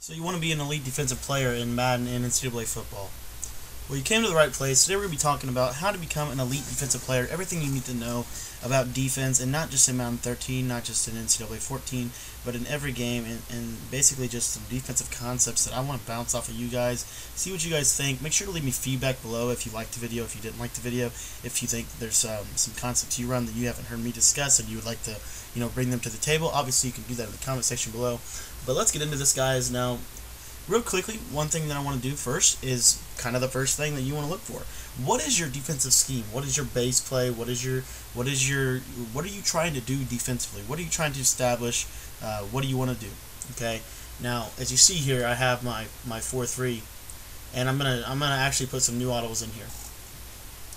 So you want to be an elite defensive player in Madden and NCAA football. Well, you came to the right place. Today we're going to be talking about how to become an elite defensive player, everything you need to know about defense, and not just in Madden 13, not just in NCAA 14, but in every game, and basically just some defensive concepts that I want to bounce off of you guys, see what you guys think. Make sure to leave me feedback below if you liked the video, if you didn't like the video, if you think there's some concepts you run that you haven't heard me discuss and you would like to bring them to the table. Obviously, you can do that in the comment section below. But let's get into this, guys. Now, real quickly, one thing that I want to do first is kind of the first thing that you want to look for. What is your defensive scheme? What is your base play? What are you trying to do defensively? What are you trying to establish? What do you want to do? Okay. Now, as you see here, I have my 4-3, and I'm gonna actually put some new audibles in here.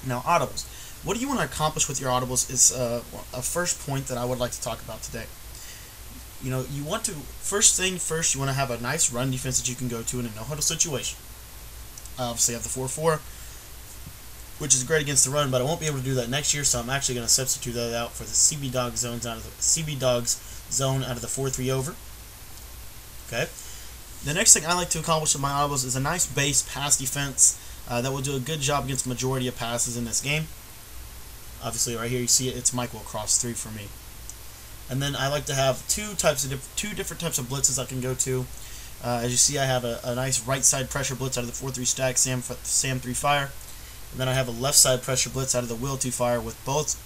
Now, audibles. What do you want to accomplish with your audibles is a first point that I would like to talk about today. You want to, first thing first, you want to have a nice run defense that you can go to in a no-huddle situation. I obviously have the 4-4, which is great against the run, but I won't be able to do that next year, so I'm actually going to substitute that out for the CB Dogs zone out of the 4-3 over. Okay. The next thing I like to accomplish with my audibles is a nice base pass defense that will do a good job against the majority of passes in this game. Obviously, right here you see it, it's Mike will cross 3 for me. And then I like to have two different types of blitzes I can go to. As you see, I have a nice right side pressure blitz out of the 4-3 stack, Sam 3 fire. And then I have a left side pressure blitz out of the Will 2 fire. With both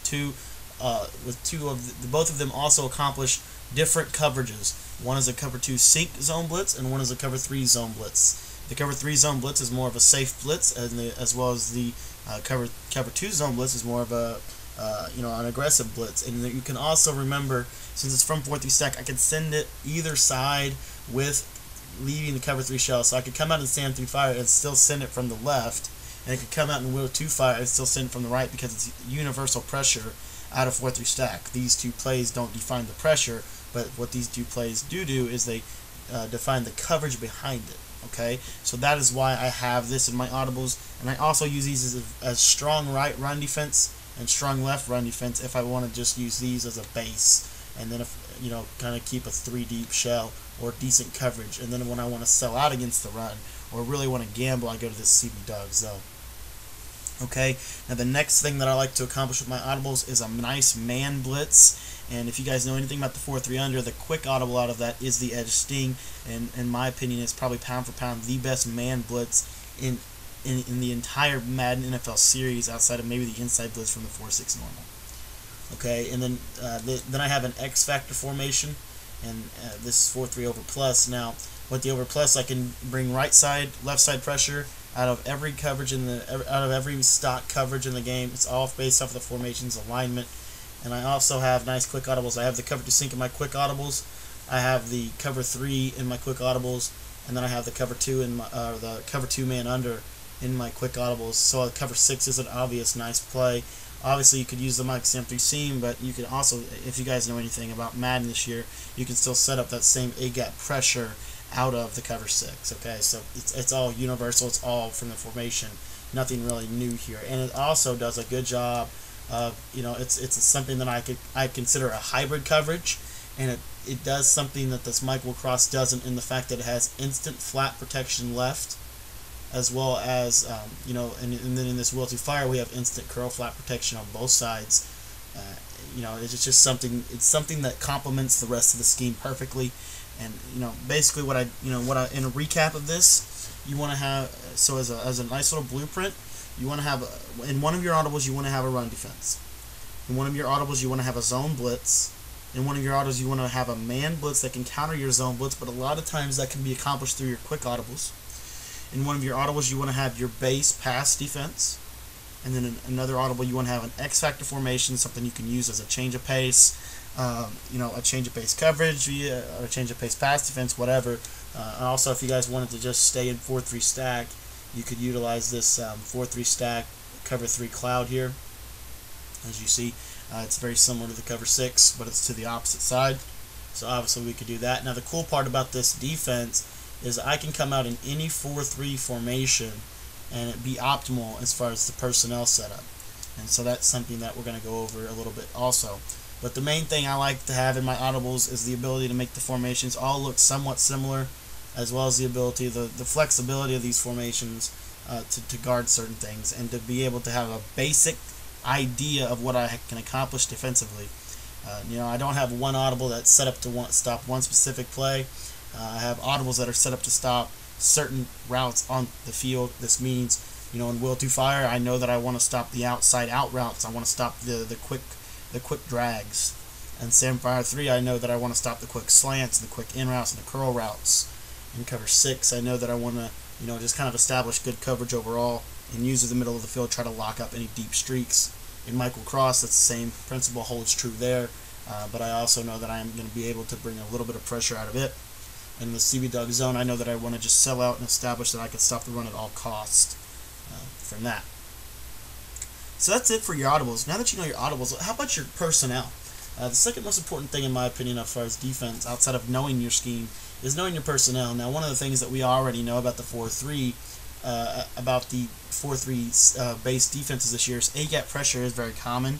of them also accomplish different coverages. One is a cover 2 sink zone blitz, and one is a cover 3 zone blitz. The cover 3 zone blitz is more of a safe blitz, as well as the cover 2 zone blitz is more of a an aggressive blitz. And you can also remember, since it's from 4-3 stack, I can send it either side with leaving the cover 3 shell. So I could come out in Sam 3 fire and still send it from the left, and it could come out in Will 2 fire and still send it from the right, because it's universal pressure out of 4-3 stack. These two plays don't define the pressure, but what these two plays do is they define the coverage behind it. Okay, so that is why I have this in my audibles, and I also use these as strong right run defense and strong left run defense if I want to just use these as a base, and then if kind of keep a 3 deep shell or decent coverage, and then when I want to sell out against the run or really want to gamble, I go to this CB Dog zone. Okay, now the next thing that I like to accomplish with my audibles is a nice man blitz. And if you guys know anything about the 4-3 under, the quick audible out of that is the Edge Sting, and in my opinion is probably pound for pound the best man blitz in the entire Madden NFL series, outside of maybe the inside blitz from the 4-6 normal. Okay, and then I have an X Factor formation, and this is 4-3 over plus. Now, with the over plus, I can bring right side, left side pressure out of every coverage out of every stock coverage in the game. It's all based off of the formation's alignment. And I also have nice quick audibles. I have the cover 2 sink in my quick audibles. I have the cover 3 in my quick audibles, and then I have the cover 2 in my the cover 2 man under in my quick audibles. So cover 6 is an obvious nice play. Obviously, you could use the Mike Sam 3 seam, but you could also, if you guys know anything about Madden this year, you can still set up that same A-gap pressure out of the cover 6. Okay, so it's all universal. It's all from the formation. Nothing really new here, and it also does a good job. It's something that I consider a hybrid coverage, and it does something that this Mike Will Cross doesn't, in the fact that it has instant flat protection left, as well as and then in this Will 2 fire we have instant curl flat protection on both sides. It's just something. It's something that complements the rest of the scheme perfectly. And basically what in a recap of this, you want to have, so as a nice little blueprint, you want to have, in one of your audibles, you want to have a run defense. In one of your audibles, you want to have a zone blitz. In one of your audibles, you want to have a man blitz that can counter your zone blitz, but a lot of times that can be accomplished through your quick audibles. In one of your audibles, you want to have your base pass defense. And then in another audible, you want to have an X Factor formation, something you can use as a change of pace. a change of pace coverage, or a change of pace pass defense, whatever. And also, if you guys wanted to just stay in 4-3 stack, you could utilize this 4-3 stack cover 3 cloud here. As you see, it's very similar to the cover 6, but it's to the opposite side. So obviously we could do that. Now the cool part about this defense is I can come out in any 4-3 formation and it be optimal as far as the personnel setup. And so that's something that we're going to go over a little bit also. But the main thing I like to have in my audibles is the ability to make the formations all look somewhat similar, as well as the ability, the flexibility of these formations to guard certain things, and to be able to have a basic idea of what I can accomplish defensively. I don't have one audible that's set up to stop one specific play. I have audibles that are set up to stop certain routes on the field. This means, in Will to Fire, I know that I want to stop the outside out routes. I want to stop the quick drags. And Samfire 3, I know that I want to stop the quick slants, the quick in routes, and the curl routes. In cover 6, I know that I want to, just kind of establish good coverage overall and use the middle of the field, try to lock up any deep streaks. In Michael Cross, that's the same principle holds true there, but I also know that I am going to be able to bring a little bit of pressure out of it. In the CB Dog zone, I know that I want to just sell out and establish that I can stop the run at all costs from that. So that's it for your audibles. Now that you know your audibles, how about your personnel? The second most important thing, in my opinion, as far as defense, outside of knowing your scheme, is knowing your personnel. Now, one of the things that we already know about the 4-3, about the 4-3 base defenses this year is A-gap pressure is very common.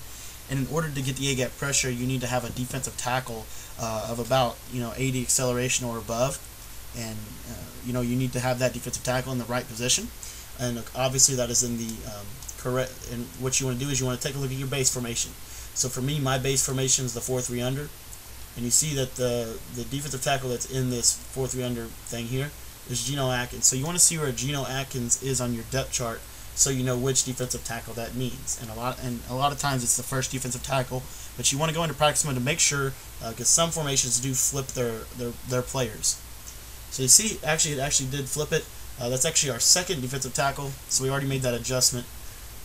And in order to get the A-gap pressure, you need to have a defensive tackle of about 80 acceleration or above, and you need to have that defensive tackle in the right position. And obviously, that is in the correct. And what you want to do is you want to take a look at your base formation. So for me, my base formation is the 4-3 under, and you see that the defensive tackle that's in this 4-3 under thing here is Geno Atkins. So you want to see where Geno Atkins is on your depth chart, so you know which defensive tackle that means. And a lot of times it's the first defensive tackle, but you want to go into practice mode to make sure, because some formations do flip their players. So you see, it actually did flip it. That's actually our second defensive tackle, so we already made that adjustment.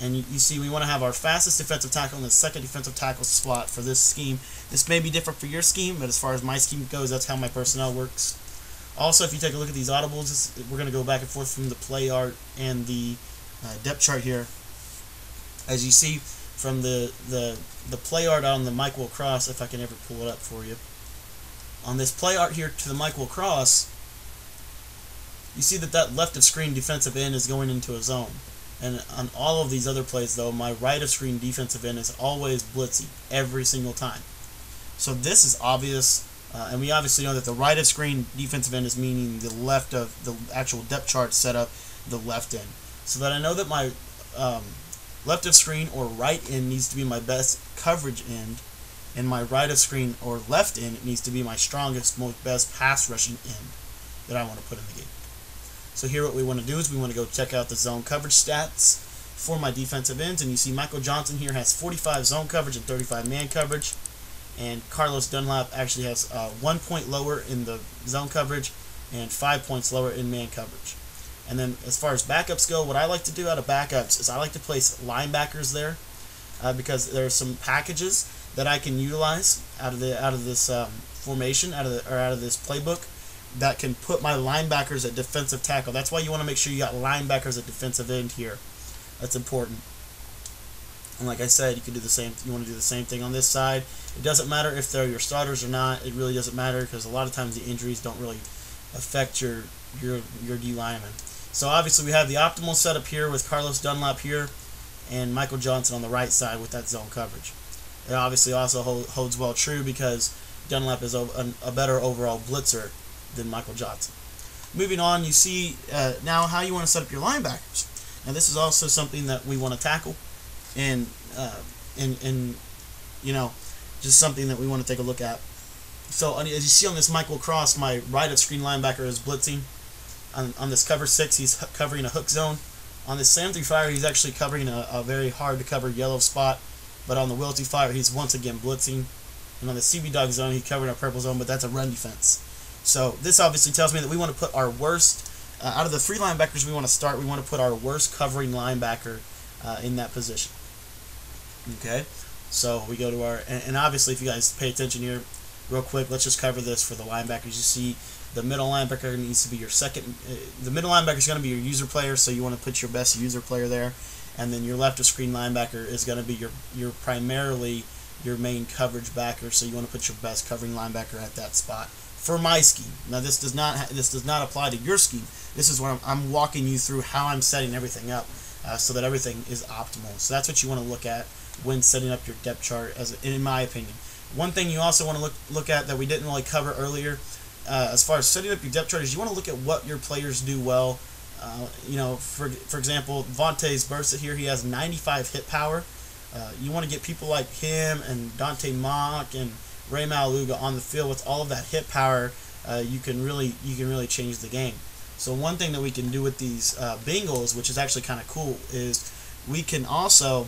And you see, we want to have our fastest defensive tackle in the second defensive tackle slot for this scheme. This may be different for your scheme, but as far as my scheme goes, that's how my personnel works. Also, if you take a look at these audibles, we're going to go back and forth from the play art and the depth chart here. As you see from the play art on the Mike Will Cross, if I can ever pull it up for you. On this play art here to the Mike Will Cross, you see that left of screen defensive end is going into a zone. And on all of these other plays, though, my right of screen defensive end is always blitzing every single time. So this is obvious, and we obviously know that the right of screen defensive end is meaning the left of the actual depth chart setup, the left end. So that I know that my left of screen or right end needs to be my best coverage end, and my right of screen or left end needs to be my strongest, most best pass rushing end that I want to put in the game. So here what we want to do is we want to go check out the zone coverage stats for my defensive ends, and you see Michael Johnson here has 45 zone coverage and 35 man coverage, and Carlos Dunlap actually has 1 point lower in the zone coverage and 5 points lower in man coverage. And then as far as backups go, what I like to do out of backups is I like to place linebackers there because there are some packages that I can utilize out of this formation, out of this playbook, that can put my linebackers at defensive tackle. That's why you want to make sure you got linebackers at defensive end here. That's important. And like I said, you can do the same. You want to do the same thing on this side. It doesn't matter if they're your starters or not. It really doesn't matter because a lot of times the injuries don't really affect your D lineman. So obviously we have the optimal setup here with Carlos Dunlap here and Michael Johnson on the right side with that zone coverage. It obviously also holds well true because Dunlap is a better overall blitzer than Michael Johnson. Moving on, you see now how you want to set up your linebackers. Now this is also something that we want to tackle, and just something that we want to take a look at. So as you see on this Michael Cross, my right of screen linebacker is blitzing. On this cover 6, he's covering a hook zone. On this Sam 3 Fire, he's actually covering a very hard to cover yellow spot. But on the Will 2 Fire, he's once again blitzing. And on the CB Dog zone, he's covering a purple zone, but that's a run defense. So this obviously tells me that we want to put our worst, out of the 3 linebackers we want to start, we want to put our worst covering linebacker in that position. Okay? So we go to our, and obviously if you guys pay attention here, real quick, let's just cover this for the linebackers. You see the middle linebacker needs to be your second, the middle linebacker is going to be your user player, so you want to put your best user player there. And then your left of screen linebacker is going to be your primarily your main coverage backer, so you want to put your best covering linebacker at that spot for my scheme. Now this does not apply to your scheme. This is what I'm walking you through how I'm setting everything up so that everything is optimal. So that's what you want to look at when setting up your depth chart, in my opinion. One thing you also want to look at that we didn't really cover earlier, as far as setting up your depth chart, is you want to look at what your players do well. You know, for example, Vontae's Bursa here, he has 95 hit power. You want to get people like him and Dante Mock and Ray Maluga on the field with all of that hit power. You can really change the game. So one thing that we can do with these Bengals, which is actually kind of cool, is we can also,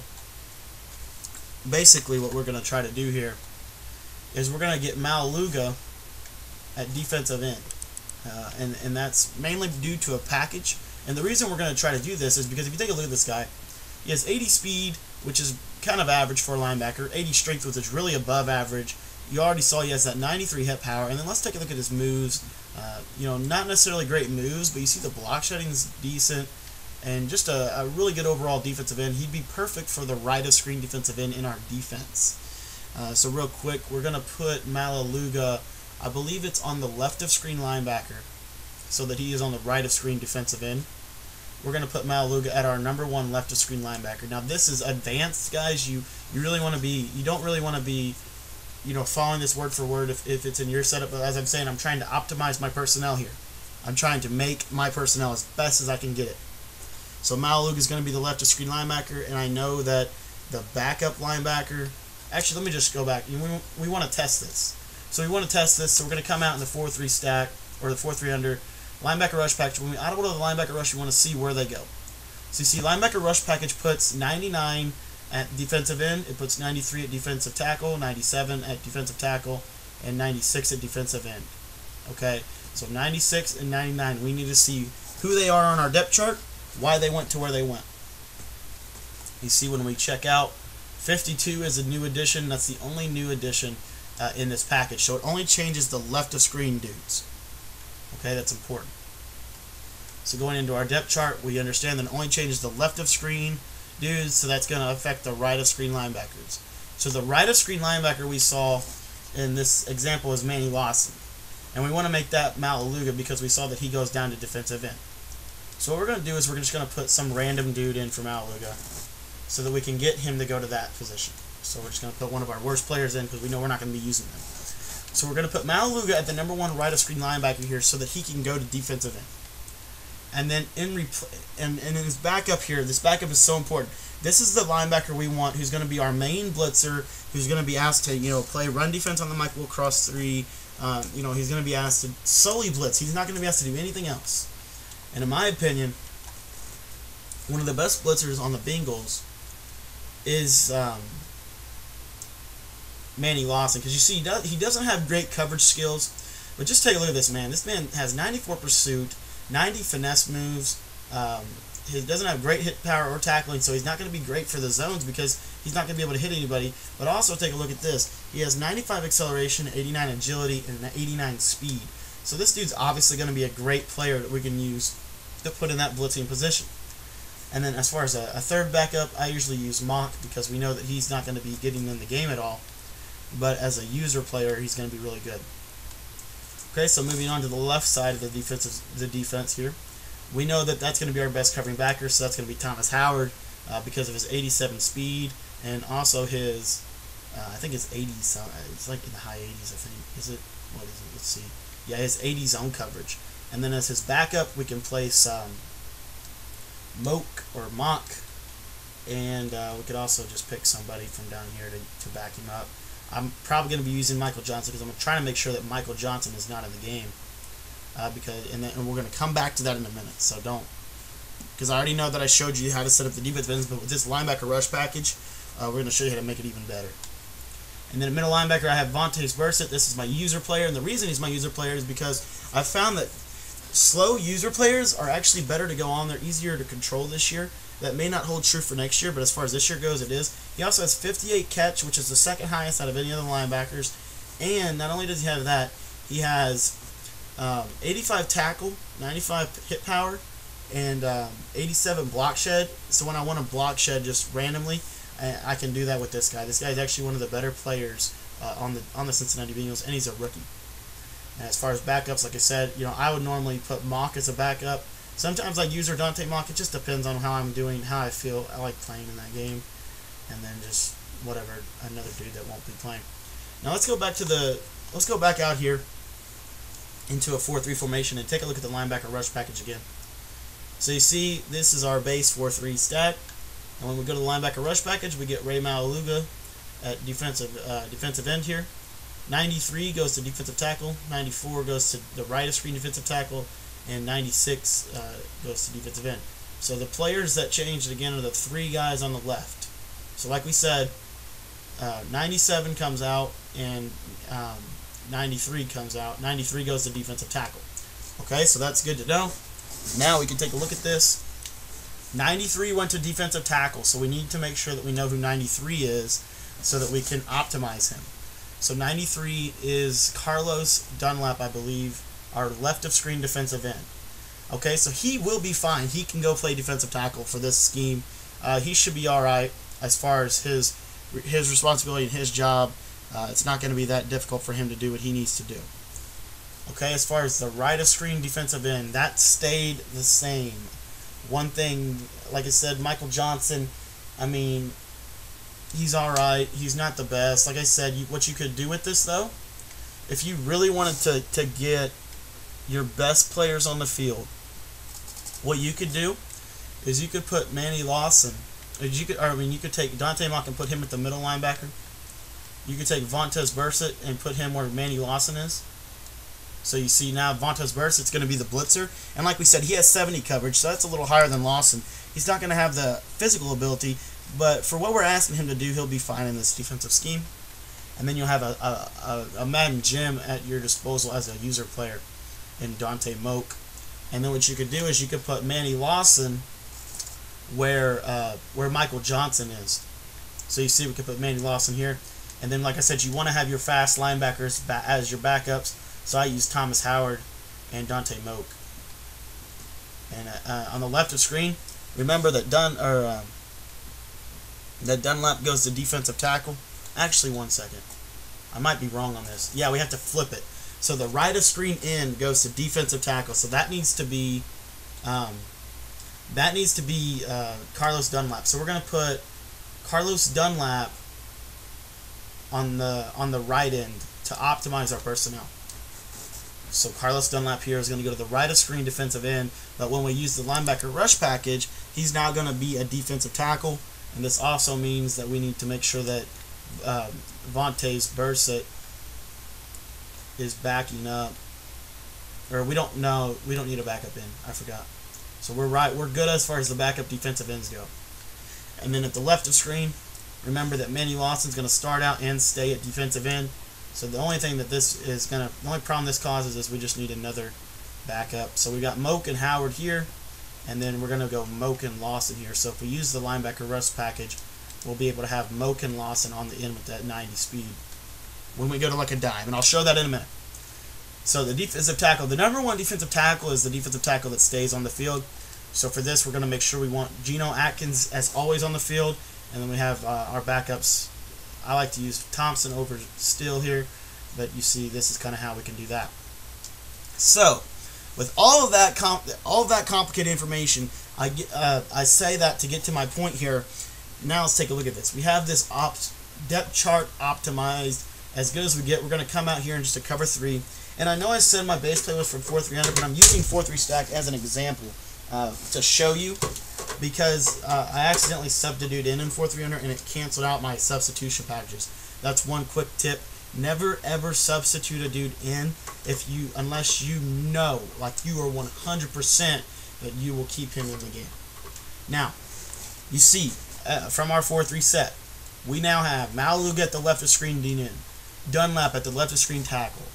basically what we're going to try to do here is we're going to get Maluga at defensive end. And that's mainly due to a package. And the reason we're going to try to do this is because if you take a look at this guy, he has 80 speed, which is kind of average for a linebacker, 80 strength, which is really above average. You already saw he has that 93 hit power. And then let's take a look at his moves. You know, not necessarily great moves, but you see the block shedding is decent. And just a really good overall defensive end. He'd be perfect for the right of screen defensive end in our defense. So real quick, we're going to put Maluga, I believe it's on the left of screen linebacker, so that he is on the right of screen defensive end. We're going to put Maluga at our #1 left of screen linebacker. Now this is advanced, guys. You really want to be, you don't really want to be, you know, following this word for word if it's in your setup. But as I'm saying, I'm trying to optimize my personnel here. I'm trying to make my personnel as best as I can get it. So Maluga is going to be the left of screen linebacker, and I know that the backup linebacker. Actually, let me just go back. We want to test this. So we want to test this. So we're going to come out in the 4-3 stack or the 4-3 under linebacker rush package. When we audible to the linebacker rush, we want to see where they go. So you see, linebacker rush package puts 99 at defensive end. It puts 93 at defensive tackle, 97 at defensive tackle, and 96 at defensive end. Okay, so 96 and 99. We need to see who they are on our depth chart, why they went to where they went. You see, when we check out, 52 is a new addition. That's the only new addition in this package. So it only changes the left of screen dudes. Okay, that's important. So going into our depth chart, we understand that it only changes the left of screen dudes, so that's going to affect the right of screen linebackers. So the right of screen linebacker we saw in this example is Manny Lawson. And we want to make that Maluga because we saw that he goes down to defensive end. So what we're going to do is we're just going to put some random dude in for Maluga so that we can get him to go to that position. So we're just going to put one of our worst players in because we know we're not going to be using them. So we're going to put Maluga at the #1 right of screen linebacker here so that he can go to defensive end. And then in his backup here, this backup is so important. This is the linebacker we want who's going to be our main blitzer, who's going to be asked to, you know, play run defense on the Mike Will cross 3. You know, he's going to be asked to solely blitz. He's not going to be asked to do anything else. And in my opinion, one of the best blitzers on the Bengals is Manny Lawson, because you see he doesn't have great coverage skills, but just take a look at this man. This man has 94 pursuit, 90 finesse moves. He doesn't have great hit power or tackling, so he's not going to be great for the zones because he's not going to be able to hit anybody. But also take a look at this. He has 95 acceleration, 89 agility, and 89 speed. So this dude's obviously going to be a great player that we can use to put in that blitzing position. And then as far as a third backup, I usually use Mock because we know that he's not going to be getting in the game at all. But as a user player, he's going to be really good. Okay, so moving on to the left side of the defense here. We know that that's going to be our best covering backer, so that's going to be Thomas Howard because of his 87 speed and also his, I think it's 80, it's like in the high 80s, I think. Is it? What is it? Let's see. Yeah, his 80 zone coverage. And then as his backup, we can place Moak or Mock, and we could also just pick somebody from down here to back him up. I'm probably going to be using Michael Johnson because I'm trying to make sure that Michael Johnson is not in the game. And we're going to come back to that in a minute, so don't. Because I already know that I showed you how to set up the defense, but with this linebacker rush package, we're going to show you how to make it even better. And then at middle linebacker, I have Vontae's Bursa. This is my user player, and the reason he's my user player is because I've found that slow user players are actually better to go on. They're easier to control this year. That may not hold true for next year, but as far as this year goes, it is. He also has 58 catch, which is the second highest out of any other linebackers. And not only does he have that, he has 85 tackle, 95 hit power, and 87 block shed. So when I want to block shed just randomly, I can do that with this guy. This guy is actually one of the better players on the Cincinnati Bengals, and he's a rookie. And as far as backups, like I said, I would normally put Mock as a backup. Sometimes I use Dante Mock. It just depends on how I'm doing, how I feel. I like playing in that game, and then just whatever, another dude that won't be playing. Now let's go back out here into a 4-3 formation and take a look at the linebacker rush package again. So you see, this is our base 4-3 stack, and when we go to the linebacker rush package, we get Ray Maualuga at defensive end here. 93 goes to defensive tackle, 94 goes to the right of screen defensive tackle, and 96 goes to defensive end. So the players that changed again are the three guys on the left. So like we said, 97 comes out and 93 comes out. 93 goes to defensive tackle. Okay, so that's good to know. Now we can take a look at this. 93 went to defensive tackle, so we need to make sure that we know who 93 is so that we can optimize him. So 93 is Carlos Dunlap, I believe, our left of screen defensive end. Okay, so he will be fine. He can go play defensive tackle for this scheme. He should be all right as far as his responsibility and his job. It's not going to be that difficult for him to do what he needs to do. Okay, as far as the right of screen defensive end, that stayed the same. One thing, like I said, Michael Johnson, I mean, he's all right. He's not the best. Like I said, what you could do with this, though, if you really wanted to get your best players on the field, what you could do is you could put Manny Lawson. You could take Dante Mock and put him at the middle linebacker. You could take Vontaze Burfict and put him where Manny Lawson is. So you see now Vontaze Burfict's going to be the blitzer. And like we said, he has 70 coverage, so that's a little higher than Lawson. He's not going to have the physical ability, but for what we're asking him to do, he'll be fine in this defensive scheme. And then you'll have a Madden gem at your disposal as a user player in Dante Moak. And then what you could do is you could put Manny Lawson where Michael Johnson is. So you see we could put Manny Lawson here. And then, like I said, you want to have your fast linebackers as your backups. So I use Thomas Howard and Dante Moak. And on the left of screen, remember that Dunlap goes to defensive tackle. Actually, one second. I might be wrong on this. Yeah, we have to flip it. So the right of screen end goes to defensive tackle. So that needs to be Carlos Dunlap. So we're going to put Carlos Dunlap on the right end to optimize our personnel. So Carlos Dunlap here is going to go to the right of screen defensive end, but when we use the linebacker rush package, he's now going to be a defensive tackle, and this also means that we need to make sure that Vontaze Burfict is backing up, or we don't need a backup end. I forgot. So we're good as far as the backup defensive ends go. And then at the left of screen, remember that Manny Lawson's going to start out and stay at defensive end. So the only thing that the only problem this causes is we just need another backup. So we got Moak and Howard here, and then we're going to go Moak and Lawson here. So if we use the linebacker rush package, we'll be able to have Moak and Lawson on the end with that 90 speed when we go to like a dime, and I'll show that in a minute. So the defensive tackle, the number one defensive tackle is the defensive tackle that stays on the field. So for this, we're going to make sure we want Geno Atkins as always on the field, and then we have our backups. I like to use Thompson over Steele here, but you see this is kind of how we can do that. So with all of that complicated information, I say that to get to my point here. Now let's take a look at this. We have this depth chart optimized as good as we get. We're going to come out here in just a cover 3. And I know I said my base play was from 4-300, but I'm using 4-3 stack as an example to show you, because I accidentally subbed a dude in 4-300 and it canceled out my substitution packages. That's one quick tip. Never ever substitute a dude in unless you know, like you are 100% that you will keep him in the game. Now, you see, from our 4-3 set, we now have Maualuga at the left of screen D-end, Dunlap at the left of screen tackle,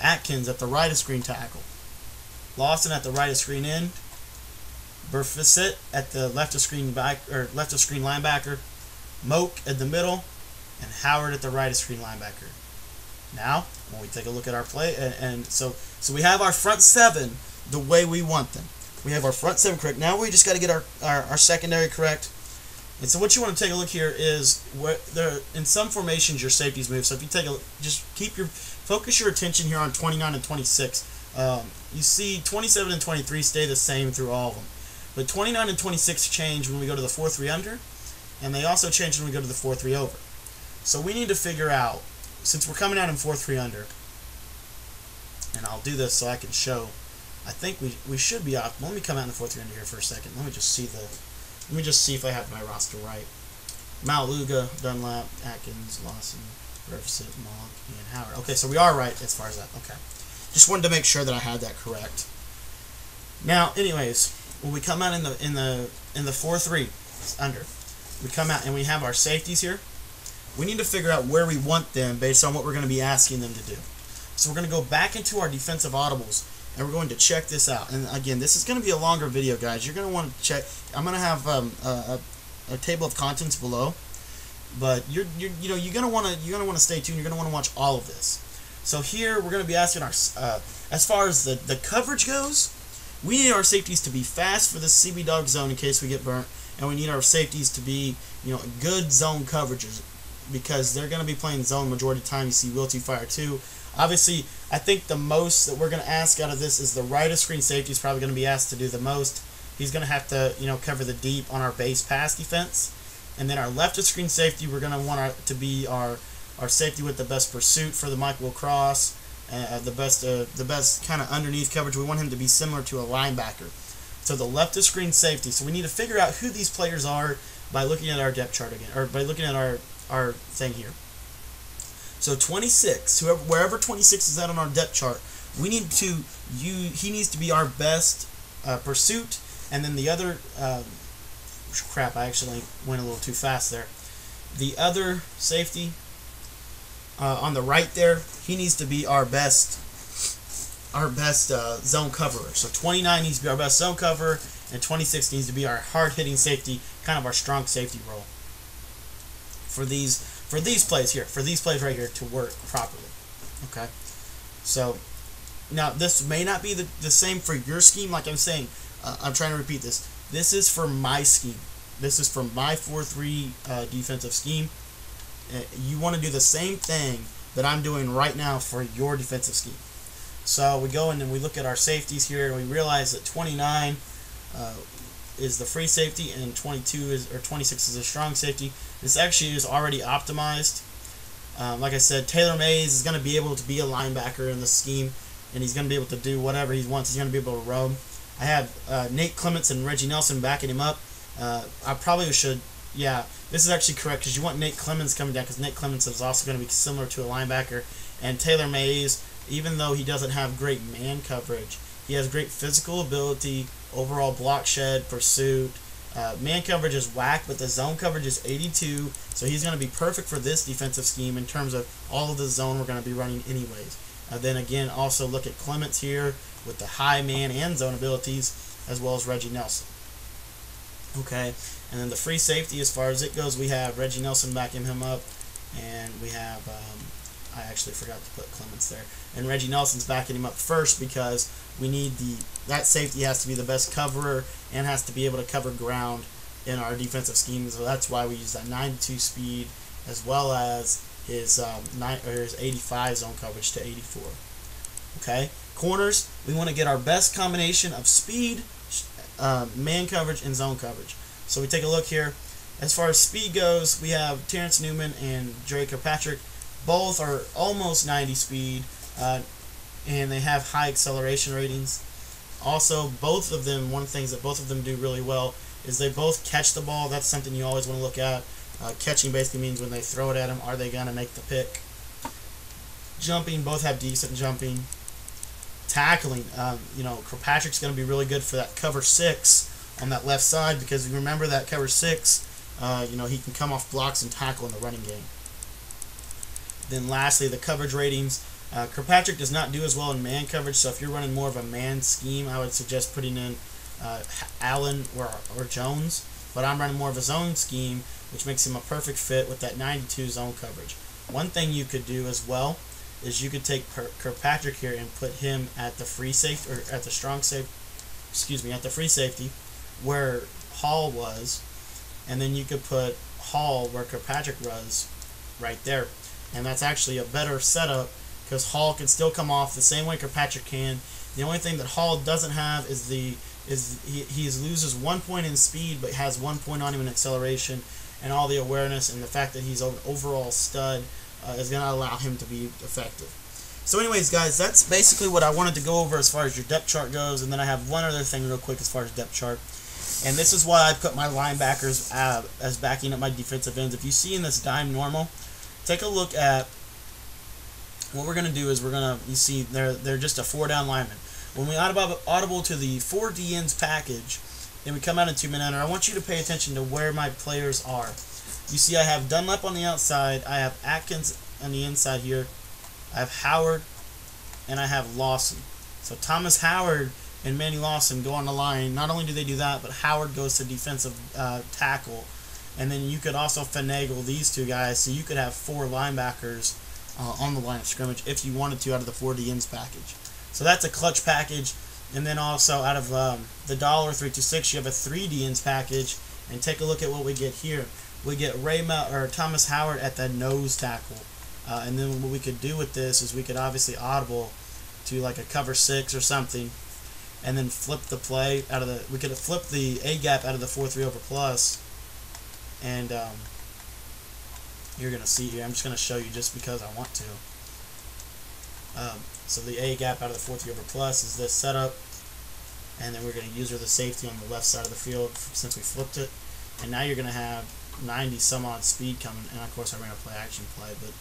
Atkins at the right of screen tackle, Lawson at the right of screen end, Burfict at the left of screen left of screen linebacker, Moak in the middle, and Howard at the right as screen linebacker. Now, when we take a look at our play, so we have our front seven the way we want them. We have our front seven correct. Now we just got to get our secondary correct. And so what you want to take a look here is where there in some formations your safeties move. So if you take a just focus your attention here on 29 and 26. You see 27 and 23 stay the same through all of them. But 29 and 26 change when we go to the 4-3 under, and they also change when we go to the 4-3 over. So we need to figure out, since we're coming out in 4-3 under, and I'll do this so I can show, I think we should be optimal. Let me come out in the 4-3 under here for a second. Let me just see if I have my roster right. Maluga, Dunlap, Atkins, Lawson, Jefferson, Monk, and Howard. Okay, so we are right as far as that. Okay. Just wanted to make sure that I had that correct. Now, anyways, when we come out in the 4-3 under, we come out and we have our safeties here. We need to figure out where we want them based on what we're going to be asking them to do. So we're going to go back into our defensive audibles, and we're going to check this out. And again, this is going to be a longer video, guys. You're going to want to check. I'm going to have a table of contents below, but you're going to want to stay tuned. You're going to want to watch all of this. So here we're going to be asking our as far as the coverage goes, we need our safeties to be fast for the CB dog zone in case we get burnt, and we need our safeties to be good zone coverages because they're going to be playing zone majority of the time. You see Will T fire too. Obviously, I think the most that we're going to ask out of this is the right of screen safety is probably going to be asked to do the most. He's going to have to cover the deep on our base pass defense, and then our left of screen safety we're going to want to be our safety with the best pursuit for the Michael Cross, the best kind of underneath coverage. We want him to be similar to a linebacker. So the left of screen safety. So we need to figure out who these players are by looking at our depth chart again, or by looking at our thing here. So 26, wherever 26 is at on our depth chart, he needs to be our best pursuit, and then the other crap, I actually went a little too fast there. The other safety on the right there, he needs to be our best zone coverer. So 29 needs to be our best zone coverer, and 26 needs to be our hard-hitting safety, kind of our strong safety role for these plays here, for these plays right here to work properly. Okay, so now this may not be the same for your scheme. Like I'm saying, I'm trying to repeat this. This is for my scheme. This is for my 4-3 defensive scheme. You want to do the same thing that I'm doing right now for your defensive scheme. So we go in and we look at our safeties here, and we realize that 29 is the free safety, and 26 is a strong safety. This actually is already optimized. Like I said, Taylor Mays is going to be able to be a linebacker in the scheme, and he's going to be able to do whatever he wants. He's going to be able to roam. I have Nate Clements and Reggie Nelson backing him up. I probably should, yeah, this is actually correct because you want Nate Clements coming down because Nate Clements is also going to be similar to a linebacker. And Taylor Mays, even though he doesn't have great man coverage, he has great physical ability, overall block shed, pursuit. Man coverage is whack, but the zone coverage is 82, so he's going to be perfect for this defensive scheme in terms of all of the zone we're going to be running anyways. Then again, also look at Clements here with the high man and zone abilities, as well as Reggie Nelson. Okay, and then the free safety, as far as it goes, we have Reggie Nelson backing him up, and we have, I actually forgot to put Clements there, and Reggie Nelson's backing him up first because we need that safety has to be the best coverer and has to be able to cover ground in our defensive scheme. So that's why we use that 92 speed as well as his 85 zone coverage to 84. Okay, corners, we want to get our best combination of speed, man coverage, and zone coverage. So we take a look here. As far as speed goes, we have Terrence Newman and Dre Kirkpatrick. Both are almost 90 speed, and they have high acceleration ratings. Also, both of them, one of the things that both of them do really well is they both catch the ball. That's something you always want to look at. Catching basically means when they throw it at him, are they going to make the pick? Jumping, both have decent jumping. Tackling, Kirkpatrick's going to be really good for that cover 6 on that left side because you remember that cover 6, he can come off blocks and tackle in the running game. Then lastly, the coverage ratings. Kirkpatrick does not do as well in man coverage, so if you're running more of a man scheme, I would suggest putting in Allen or Jones. But I'm running more of a zone scheme, which makes him a perfect fit with that 92 zone coverage. One thing you could do as well is you could take Kirkpatrick here and put him at the free safety, or at the strong safety, at the free safety where Hall was, and then you could put Hall where Kirkpatrick was right there. And that's actually a better setup because Hall can still come off the same way Kirkpatrick can. The only thing that Hall doesn't have is he loses 1 point in speed but has 1 point on him in acceleration, and all the awareness and the fact that he's an overall stud is going to allow him to be effective. So anyways, guys, that's basically what I wanted to go over as far as your depth chart goes, and then I have one other thing real quick as far as depth chart. And this is why I put my linebackers as backing up my defensive ends. If you see in this dime normal, take a look at what we're going to do is you see they're just a 4-down lineman. When we audible to the 4 DNs package, then we come out in 2-man under. I want you to pay attention to where my players are. You see I have Dunlap on the outside, I have Atkins on the inside here, I have Howard, and I have Lawson. So Thomas Howard and Manny Lawson go on the line. Not only do they do that, but Howard goes to defensive tackle. And then you could also finagle these two guys, so you could have 4 linebackers on the line of scrimmage if you wanted to out of the 4 DNs package. So that's a clutch package. And then also out of the $326, you have a 3 DNs package. And take a look at what we get here. We get Thomas Howard at the nose tackle. And then what we could do with this is we could obviously audible to like a cover 6 or something, and then flip the play out of we could flip the A gap out of the 4-3 over plus, and you're gonna see here. I'm just gonna show you just because I want to. So the A gap out of the 4-3 over plus is this setup, and then we're gonna use the safety on the left side of the field since we flipped it, and now you're gonna have 90 some odd speed coming, and of course I ran a play action play, but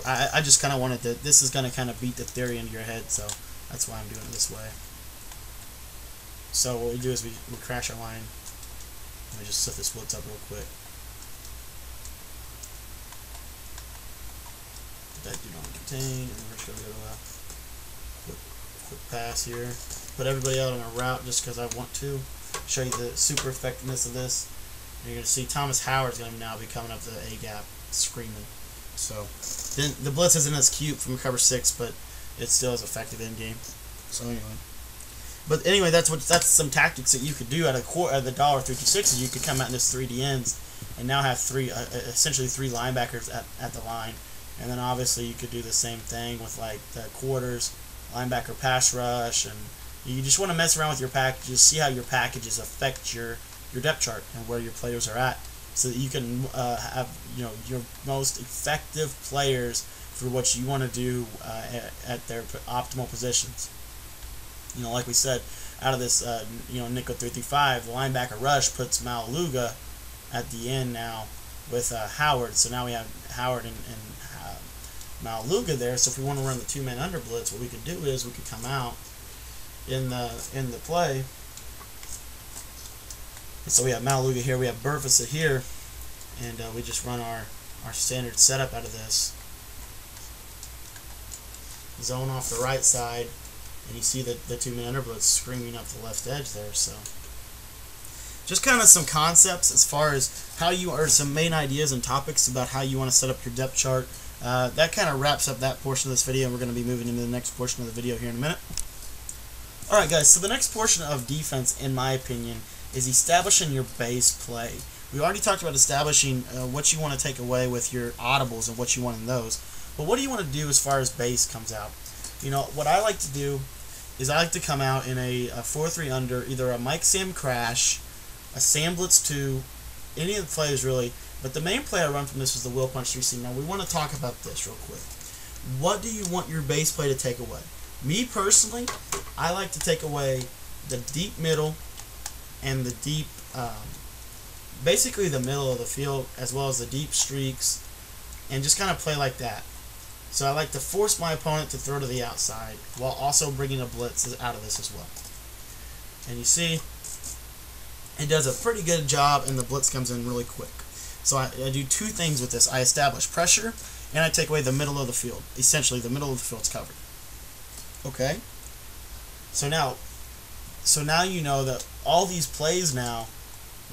I just kind of wanted to, this is going to kind of beat the theory into your head, so that's why I'm doing it this way. So what we do is we crash our line. Let me just set this blitz up real quick. Put that dude on contain, and then we're just going to go to a quick pass here. Put everybody out on a route just because I want to show you the super effectiveness of this. And you're going to see Thomas Howard's going to now be coming up to the A gap screaming. So then the blitz isn't as cute from cover 6, but it still is effective in game. So anyway, that's some tactics that you could do at the $326. Is you could come out in this 3 DNs and now have essentially 3 linebackers at the line, and then obviously you could do the same thing with like the quarters, linebacker pass rush, and you just want to mess around with your packages, see how your packages affect your depth chart and where your players are at, so that you can have your most effective players for what you want to do at their optimal positions. Like we said, out of this nickel 3-5, the linebacker rush puts Maluga at the end now with Howard. So now we have Howard and Maluga there. So if we want to run the 2-man under blitz, what we could do is we could come out in the play. And so we have Maluga here, we have Burfisa here, and we just run our standard setup out of this. Zone off the right side, and you see the 2-man under blitz screaming up the left edge there. So just kind of some concepts as far as how some main ideas and topics about how you want to set up your depth chart. That kind of wraps up that portion of this video, and we're going to be moving into the next portion of the video here in a minute. Alright guys, so the next portion of defense, in my opinion, is establishing your base play. We already talked about establishing what you want to take away with your audibles and what you want in those. But what do you want to do as far as base comes out? What I like to do is I like to come out in a 4-3 under, either a Mike Sam crash, a Sam Blitz 2, any of the plays really. But the main play I run from this is the Will Punch 3C. Now we want to talk about this real quick. What do you want your base play to take away? Me personally, I like to take away the deep middle and the deep, basically the middle of the field, as well as the deep streaks, and just kind of play like that. So I like to force my opponent to throw to the outside while also bringing a blitz out of this as well. And you see, it does a pretty good job, and the blitz comes in really quick. So I do 2 things with this. I establish pressure, and I take away the middle of the field. Essentially, the middle of the field's covered. Okay? So now you know that all these plays now,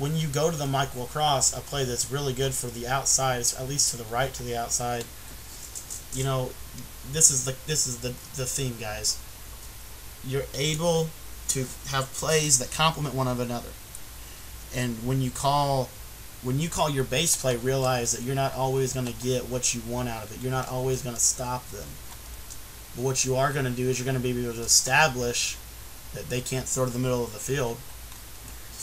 when you go to the Mike will cross, a play that's really good for the outside, at least to the right to the outside. You know, this is the theme, guys. You're able to have plays that complement one another, and when you call your base play, realize that you're not always going to get what you want out of it. You're not always going to stop them. But what you are going to do is you're going to be able to establish that they can't throw to the middle of the field.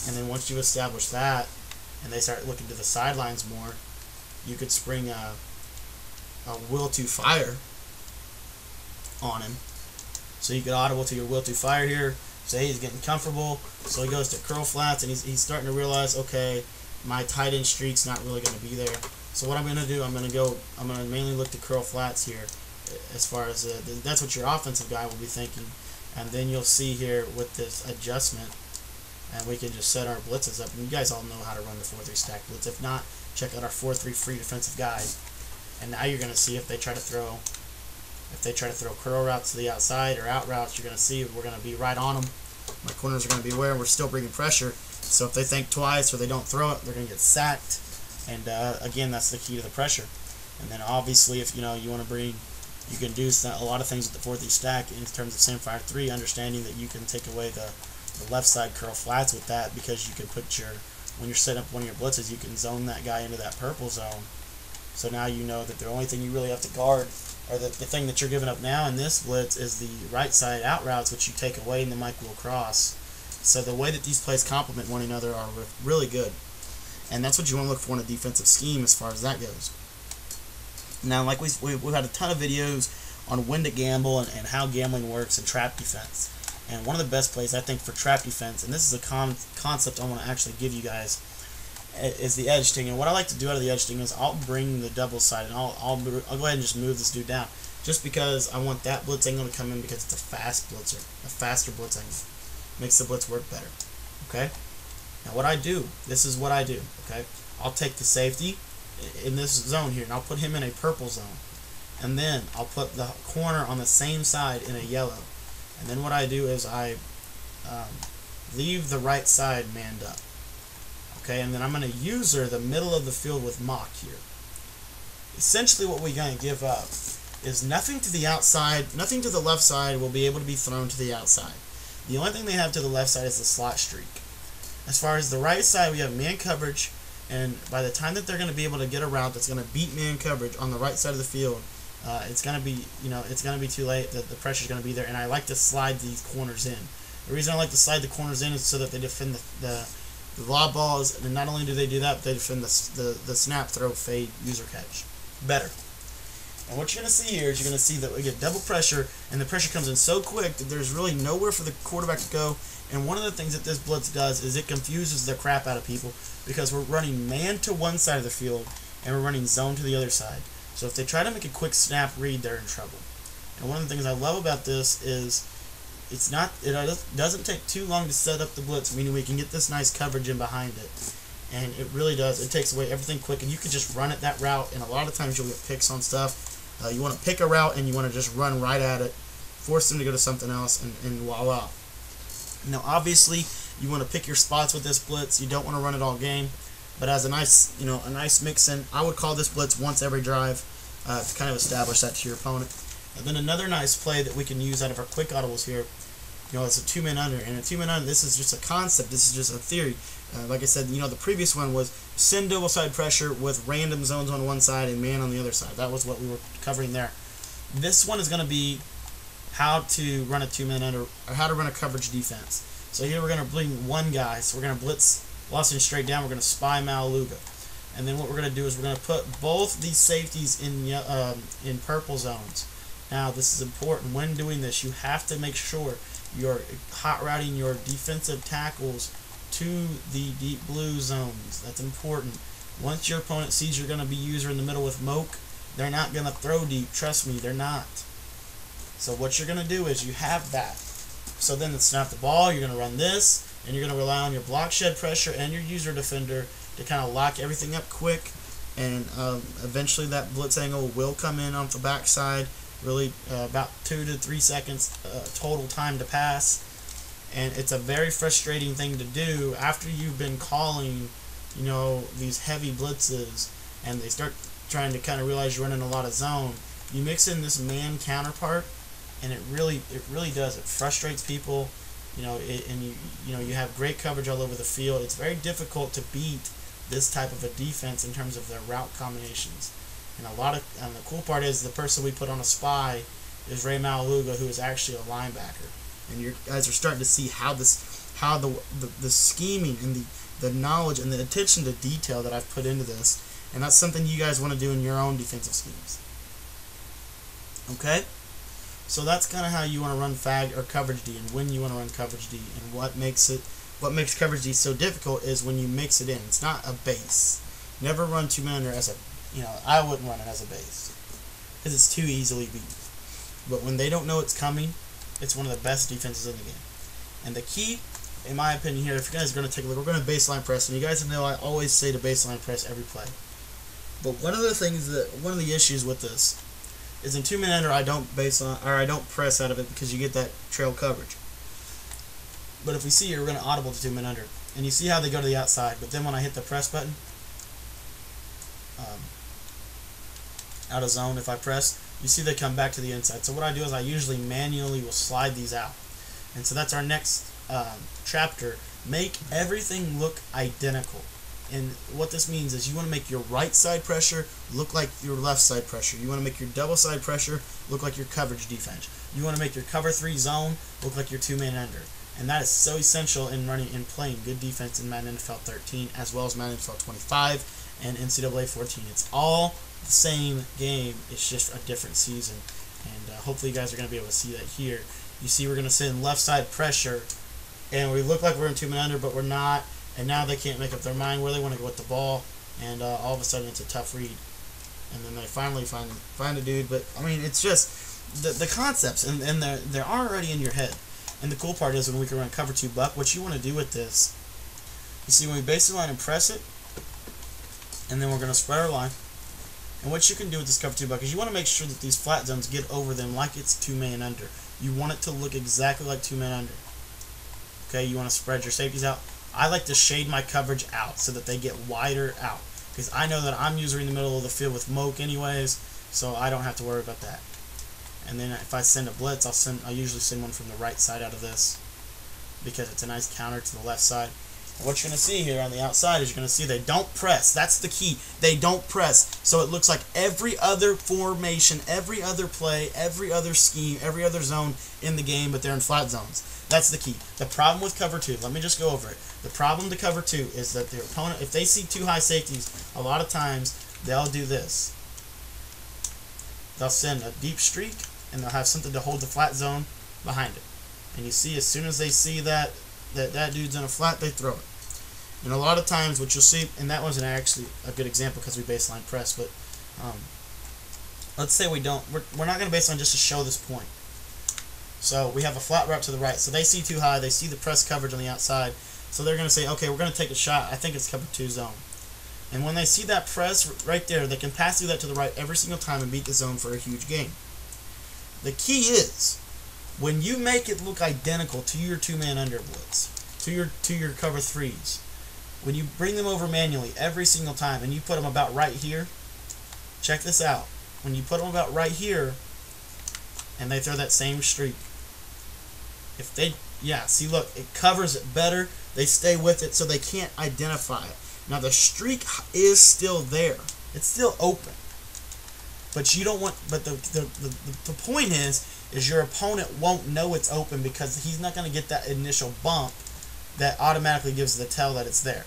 And then once you establish that, and they start looking to the sidelines more, you could spring a will to fire on him. So you could audible to your will to fire here. Say he's getting comfortable, so he goes to curl flats, and he's starting to realize, okay, my tight end streak's not really going to be there. So what I'm going to do, I'm going to mainly look to curl flats here, as far as that's what your offensive guy will be thinking. And then you'll see here with this adjustment, and we can just set our blitzes up. And you guys all know how to run the 4-3 stack blitz. If not, check out our 4-3 free defensive guide. And now you're going to see if they try to throw curl routes to the outside or out routes, you're going to see we're going to be right on them. My corners are going to be aware we're still bringing pressure. So if they think twice or they don't throw it, they're going to get sacked. And again, that's the key to the pressure. And then obviously, if you want to bring, you can do a lot of things with the 4-3 stack in terms of Sam Fire 3, understanding that you can take away the left side curl flats with that, because you can put when you're setting up one of your blitzes, you can zone that guy into that purple zone. So now you know that the only thing you really have to guard, or the thing that you're giving up now in this blitz, is the right side out routes, which you take away in the Mike will cross. So the way that these plays complement one another are really good. And that's what you want to look for in a defensive scheme as far as that goes. Now, like we've had a ton of videos on when to gamble and how gambling works in trap defense. And one of the best plays, I think, for trap defense, and this is a concept I want to actually give you guys, is the edge sting. And what I like to do out of the edge sting is I'll bring the double side, and I'll go ahead and just move this dude down, just because I want that blitz angle to come in, because it's a fast blitzer, a faster blitz angle. Makes the blitz work better. Okay? Now what I do, this is what I do. Okay? I'll take the safety in this zone here, and I'll put him in a purple zone. And then I'll put the corner on the same side in a yellow. And then what I do is I leave the right side manned up. Okay, and then I'm going to user the middle of the field with mock here. Essentially what we're going to give up is nothing to the outside, nothing to the left side will be able to be thrown to the outside. The only thing they have to the left side is the slot streak. As far as the right side, we have man coverage, and by the time that they're going to be able to get a route that's going to beat man coverage on the right side of the field, it's going to be, it's going to be too late. The pressure's going to be there, and I like to slide these corners in. The reason I like to slide the corners in is so that they defend the lob balls, and not only do they do that, but they defend the snap, throw, fade, user catch better. And what you're going to see here is you're going to see that we get double pressure, and the pressure comes in so quick that there's really nowhere for the quarterback to go. And one of the things that this blitz does is it confuses the crap out of people, because we're running man to one side of the field and we're running zone to the other side. So if they try to make a quick snap read, they're in trouble. And one of the things I love about this is it doesn't take too long to set up the blitz, meaning we can get this nice coverage in behind it. And it really does. It takes away everything quick, and you can just run it that route, and a lot of times you'll get picks on stuff. You want to pick a route, and you want to just run right at it, force them to go to something else, and voila. Now, obviously, you want to pick your spots with this blitz. You don't want to run it all game, but as a nice, a nice mix-in, I would call this blitz once every drive to kind of establish that to your opponent. And then another nice play that we can use out of our quick audibles here, it's a 2-man under, and a 2-man under, this is just a concept, this is just a theory. Like I said, the previous one was send double side pressure with random zones on one side and man on the other side. That was what we were covering there. This one is going to be how to run a 2-man under, or how to run a coverage defense. So here we're going to bring one guy, so we're going to blitz Lawson straight down, we're going to spy Malaluga. And then what we're going to do is we're going to put both these safeties in purple zones. Now, this is important. When doing this, you have to make sure you're hot routing your defensive tackles to the deep blue zones. That's important. Once your opponent sees you're going to be user in the middle with Moke, they're not going to throw deep. Trust me, they're not. So what you're going to do is you have that. So then to snap the ball, you're going to run this, and you're going to rely on your block shed pressure and your user defender to kind of lock everything up quick, and eventually that blitz angle will come in off the backside. Really about 2 to 3 seconds total time to pass. And it's a very frustrating thing to do after you've been calling, these heavy blitzes, and they start trying to kind of realize you're running a lot of zone. You mix in this man counterpart, and it really does. It frustrates people, and you have great coverage all over the field. It's very difficult to beat this type of a defense in terms of their route combinations. And the cool part is the person we put on a spy is Ray Malaluga, who is actually a linebacker. And you guys are starting to see how the scheming and the knowledge and the attention to detail that I've put into this. And that's something you guys want to do in your own defensive schemes. Okay? So that's kind of how you want to run fag or coverage D, and when you want to run coverage D. And what makes coverage D so difficult is when you mix it in. It's not a base. Never run two-man under as I wouldn't run it as a base because it's too easily beaten. But when they don't know it's coming, it's one of the best defenses in the game. And the key, in my opinion here, if you guys are going to take a look, we're going to baseline press. And you guys know I always say to baseline press every play. But one of the issues with this is in two-man under I don't press out of it because you get that trail coverage. But if we see here, we're going to audible to two-man under. And you see how they go to the outside. But then when I hit the press button, out of zone, if I press, you see they come back to the inside. So what I do is I usually manually will slide these out. And so that's our next chapter. Make everything look identical. And what this means is you want to make your right side pressure look like your left side pressure. You want to make your double side pressure look like your coverage defense. You want to make your cover 3 zone look like your two-man under. And that is so essential in playing good defense in Madden NFL 13 as well as Madden NFL 25 and NCAA 14. It's all the same game. It's just a different season. And hopefully you guys are going to be able to see that here. You see we're going to send left side pressure, and we look like we're in two-man under, but we're not. And now they can't make up their mind where they want to go with the ball, and all of a sudden it's a tough read. And then they finally find a dude. But I mean, it's just the concepts, and they're already in your head. And the cool part is when we can run cover 2 buck, what you want to do with this, you see when we baseline and press it, and then we're going to spread our line. And what you can do with this cover 2 buck is you want to make sure that these flat zones get over them like it's two-man under. You want it to look exactly like two-man under. Okay, you want to spread your safeties out. I like to shade my coverage out so that they get wider out, because I know that I'm usually in the middle of the field with Moke anyways, so I don't have to worry about that. And then if I send a blitz, I'll usually send one from the right side out of this, because it's a nice counter to the left side. And what you're going to see here on the outside is you're going to see they don't press. That's the key. They don't press. So it looks like every other formation, every other play, every other scheme, every other zone in the game, but they're in flat zones. That's the key. The problem with cover 2, let me just go over it. The problem to cover 2 is that their opponent, if they see 2 high safeties, a lot of times they'll do this. They'll send a deep streak, and they'll have something to hold the flat zone behind it. And you see, as soon as they see that dude's in a flat, they throw it. And a lot of times what you'll see, and that wasn't actually a good example because we baseline press, but let's say we're not going to baseline just to show this point. So we have a flat route to the right. So they see 2 high, they see the press coverage on the outside, so they're going to say, okay, we're going to take a shot. I think it's cover 2 zone. And when they see that press right there, they can pass through that to the right every single time and beat the zone for a huge gain. The key is, when you make it look identical to your two-man under blitz, to your cover 3s, when you bring them over manually every single time and you put them about right here, check this out. When you put them about right here and they throw that same streak, see, look, it covers it better. They stay with it so they can't identify it. Now the streak is still there. It's still open. But you don't want, but the point is your opponent won't know it's open because he's not going to get that initial bump that automatically gives the tell that it's there.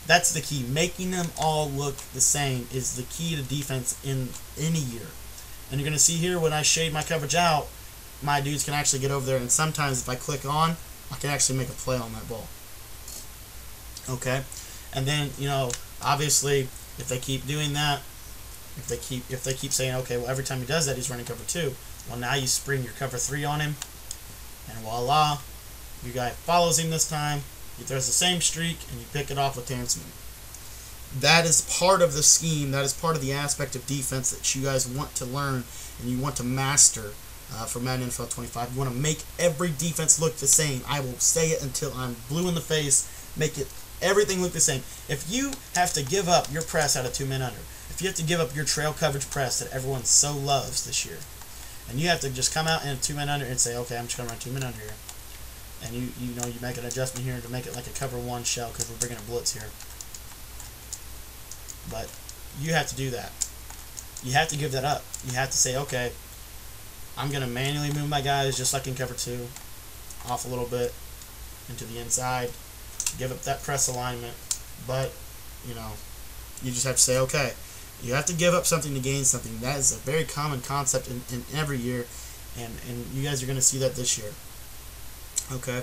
That's the key. Making them all look the same is the key to defense in any year. And you're going to see here when I shade my coverage out, my dudes can actually get over there, and sometimes if I click on, I can actually make a play on that ball. Okay? And then, obviously, if they keep doing that, if they keep saying, okay, well, every time he does that, he's running cover 2, well, now you spring your cover 3 on him, and voila, your guy follows him this time, he throws the same streak, and you pick it off with Terrence Moon. That is part of the scheme, that is part of the aspect of defense that you guys want to learn and you want to master for Madden NFL 25. You want to make every defense look the same. I will say it until I'm blue in the face. Make everything look the same. If you have to give up your press out of 2 men under, if you have to give up your trail coverage press that everyone so loves this year, and you have to just come out in 2 men under and say, okay, I'm just going to run 2 men under here, and you make an adjustment here to make it like a cover 1 shell because we're bringing a blitz here. But you have to do that. You have to give that up. You have to say, okay, I'm going to manually move my guys just like in cover 2, off a little bit into the inside, give up that press alignment, but, you just have to say, okay, you have to give up something to gain something. That is a very common concept in every year, and you guys are going to see that this year. Okay?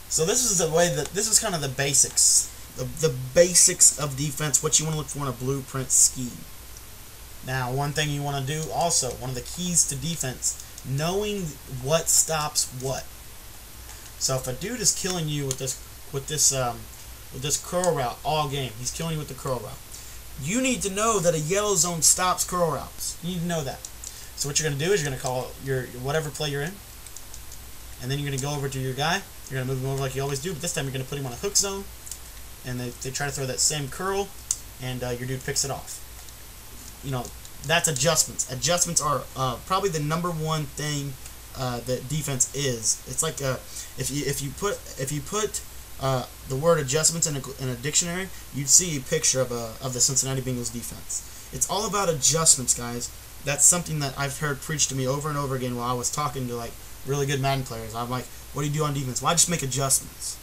So this is this is kind of the basics. The basics of defense, what you want to look for in a blueprint scheme. Now, one thing you want to do also, one of the keys to defense, knowing what stops what. So if a dude is killing you with this curl route all game, he's killing you with the curl route, you need to know that a yellow zone stops curl routes. You need to know that. So what you're going to do is you're going to call your whatever play you're in, and then you're going to go over to your guy. You're going to move him over like you always do, but this time you're going to put him on a hook zone, and they try to throw that same curl, and your dude picks it off. That's adjustments. Adjustments are probably the #1 thing that defense is. It's like if you put the word adjustments in a dictionary, you'd see a picture of the Cincinnati Bengals defense. It's all about adjustments, guys. That's something that I've heard preached to me over and over again while I was talking to like really good Madden players. I'm like, what do you do on defense? Well, I just make adjustments.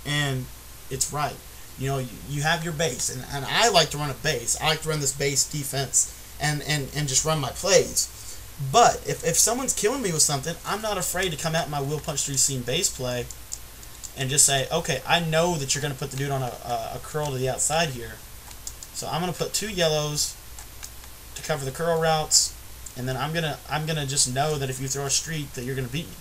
And it's right. You have your base, and I like to run a base. I like to run this base defense and just run my plays. But if someone's killing me with something, I'm not afraid to come out in my wheel punch 3 seam base play and just say, okay, I know that you're going to put the dude on a curl to the outside here, so I'm going to put 2 yellows to cover the curl routes, and then I'm gonna just know that if you throw a streak that you're going to beat me.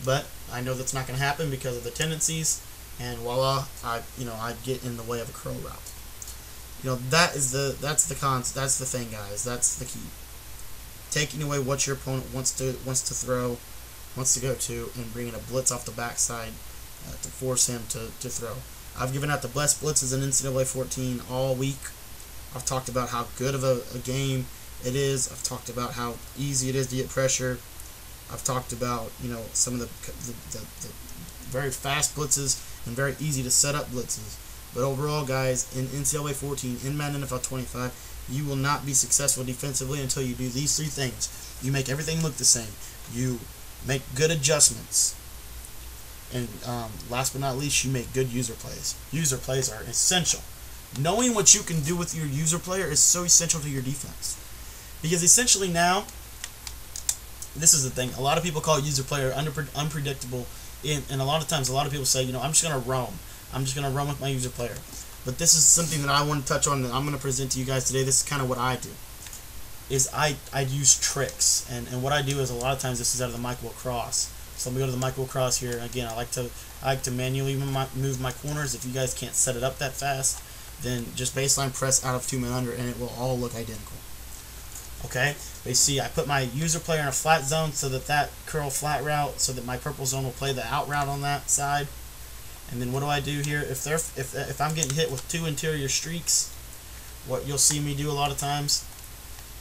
But I know that's not going to happen because of the tendencies. And voila, I get in the way of a curl route. That's the thing, guys. That's the key. Taking away what your opponent wants to throw, wants to go to, and bringing a blitz off the backside to force him to throw. I've given out the best blitzes in NCAA 14 all week. I've talked about how good of a game it is. I've talked about how easy it is to get pressure. I've talked about some of the very fast blitzes and very easy to set up blitzes. But overall, guys, in NCAA 14, in Madden NFL 25, you will not be successful defensively until you do these 3 things. You make everything look the same. You make good adjustments. And last but not least, you make good user plays. User plays are essential. Knowing what you can do with your user player is so essential to your defense. Because essentially now, this is the thing, a lot of people call user player unpredictable. And a lot of times, a lot of people say, I'm just going to roam. I'm just going to roam with my user player. But this is something that I want to touch on that I'm going to present to you guys today. This is kind of what I do. Is I use tricks. And what I do is a lot of times this is out of the Michael Cross. So let me go to the Michael Cross here. Again, I like to manually move my corners. If you guys can't set it up that fast, then just baseline press out of 2 men under and it will all look identical. Okay, but you see, I put my user player in a flat zone so that curl flat route, so that my purple zone will play the out route on that side. And then what do I do here? If I'm getting hit with 2 interior streaks, what you'll see me do a lot of times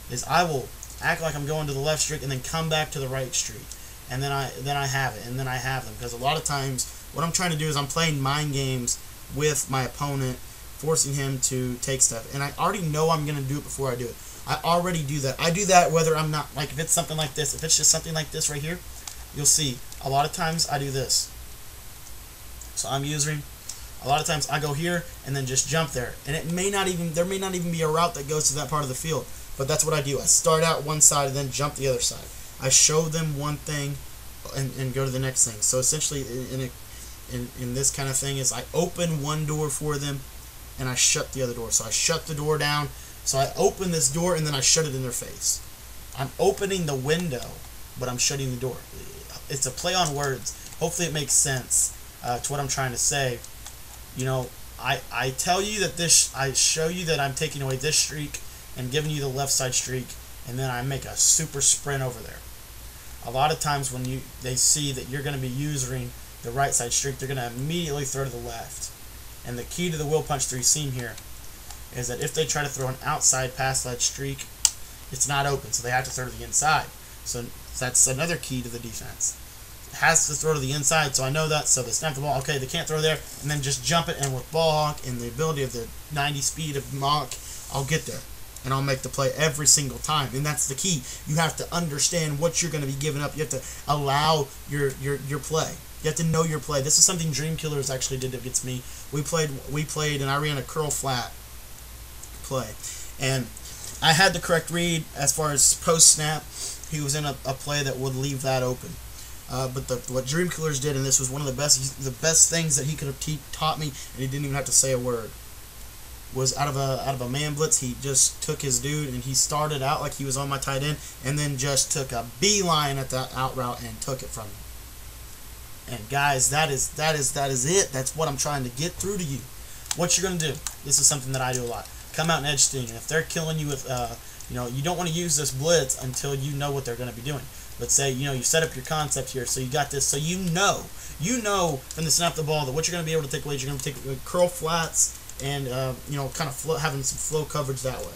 is I will act like I'm going to the left streak and then come back to the right streak, and then I have it, and then I have them. Because a lot of times, what I'm trying to do is I'm playing mind games with my opponent, forcing him to take stuff, and I already know I'm going to do it before I do it. I already do that. I do that whether I'm not, like if it's something like this, if it's just something like this right here, you'll see a lot of times I do this. So I'm using, a lot of times I go here and then just jump there, and there may not even be a route that goes to that part of the field, but that's what I do. I start out one side and then jump the other side. I show them one thing and go to the next thing. So essentially in this kind of thing is I open one door for them and I shut the other door. So I shut the door down. So I open this door and then I shut it in their face. I'm opening the window, but I'm shutting the door. It's a play on words. Hopefully it makes sense to what I'm trying to say. I tell you that I show you that I'm taking away this streak and giving you the left side streak, and then I make a super sprint over there. A lot of times when they see that you're going to be using the right side streak, they're going to immediately throw to the left. And the key to the Will Punch 3 seam here is that if they try to throw an outside pass led streak, it's not open, so they have to throw to the inside. So that's another key to the defense. It has to throw to the inside, so I know that. So they snap the ball. Okay, they can't throw there, and then just jump it. And with ball hawk and the ability of the 90 speed of Mock, I'll get there, and I'll make the play every single time. And that's the key. You have to understand what you're going to be giving up. You have to allow your play. You have to know your play. This is something Dream Killers actually did against me. We played, and I ran a curl flat play, and I had the correct read as far as post snap. He was in a play that would leave that open. But what Dream Killers did, and this was one of the best things that he could have taught me, and he didn't even have to say a word, was out of a man blitz. He just took his dude, and he started out like he was on my tight end, and then just took a beeline at that out route and took it from him. And guys, that is it. That's what I'm trying to get through to you. What you're gonna do? This is something that I do a lot. Come out and edge sting, and if they're killing you with, you don't want to use this blitz until you know what they're going to be doing. Let's say, you set up your concept here, so you got this, so you know from the snap of the ball that what you're going to be able to take away, you're going to take curl flats and, kind of having some flow coverage that way.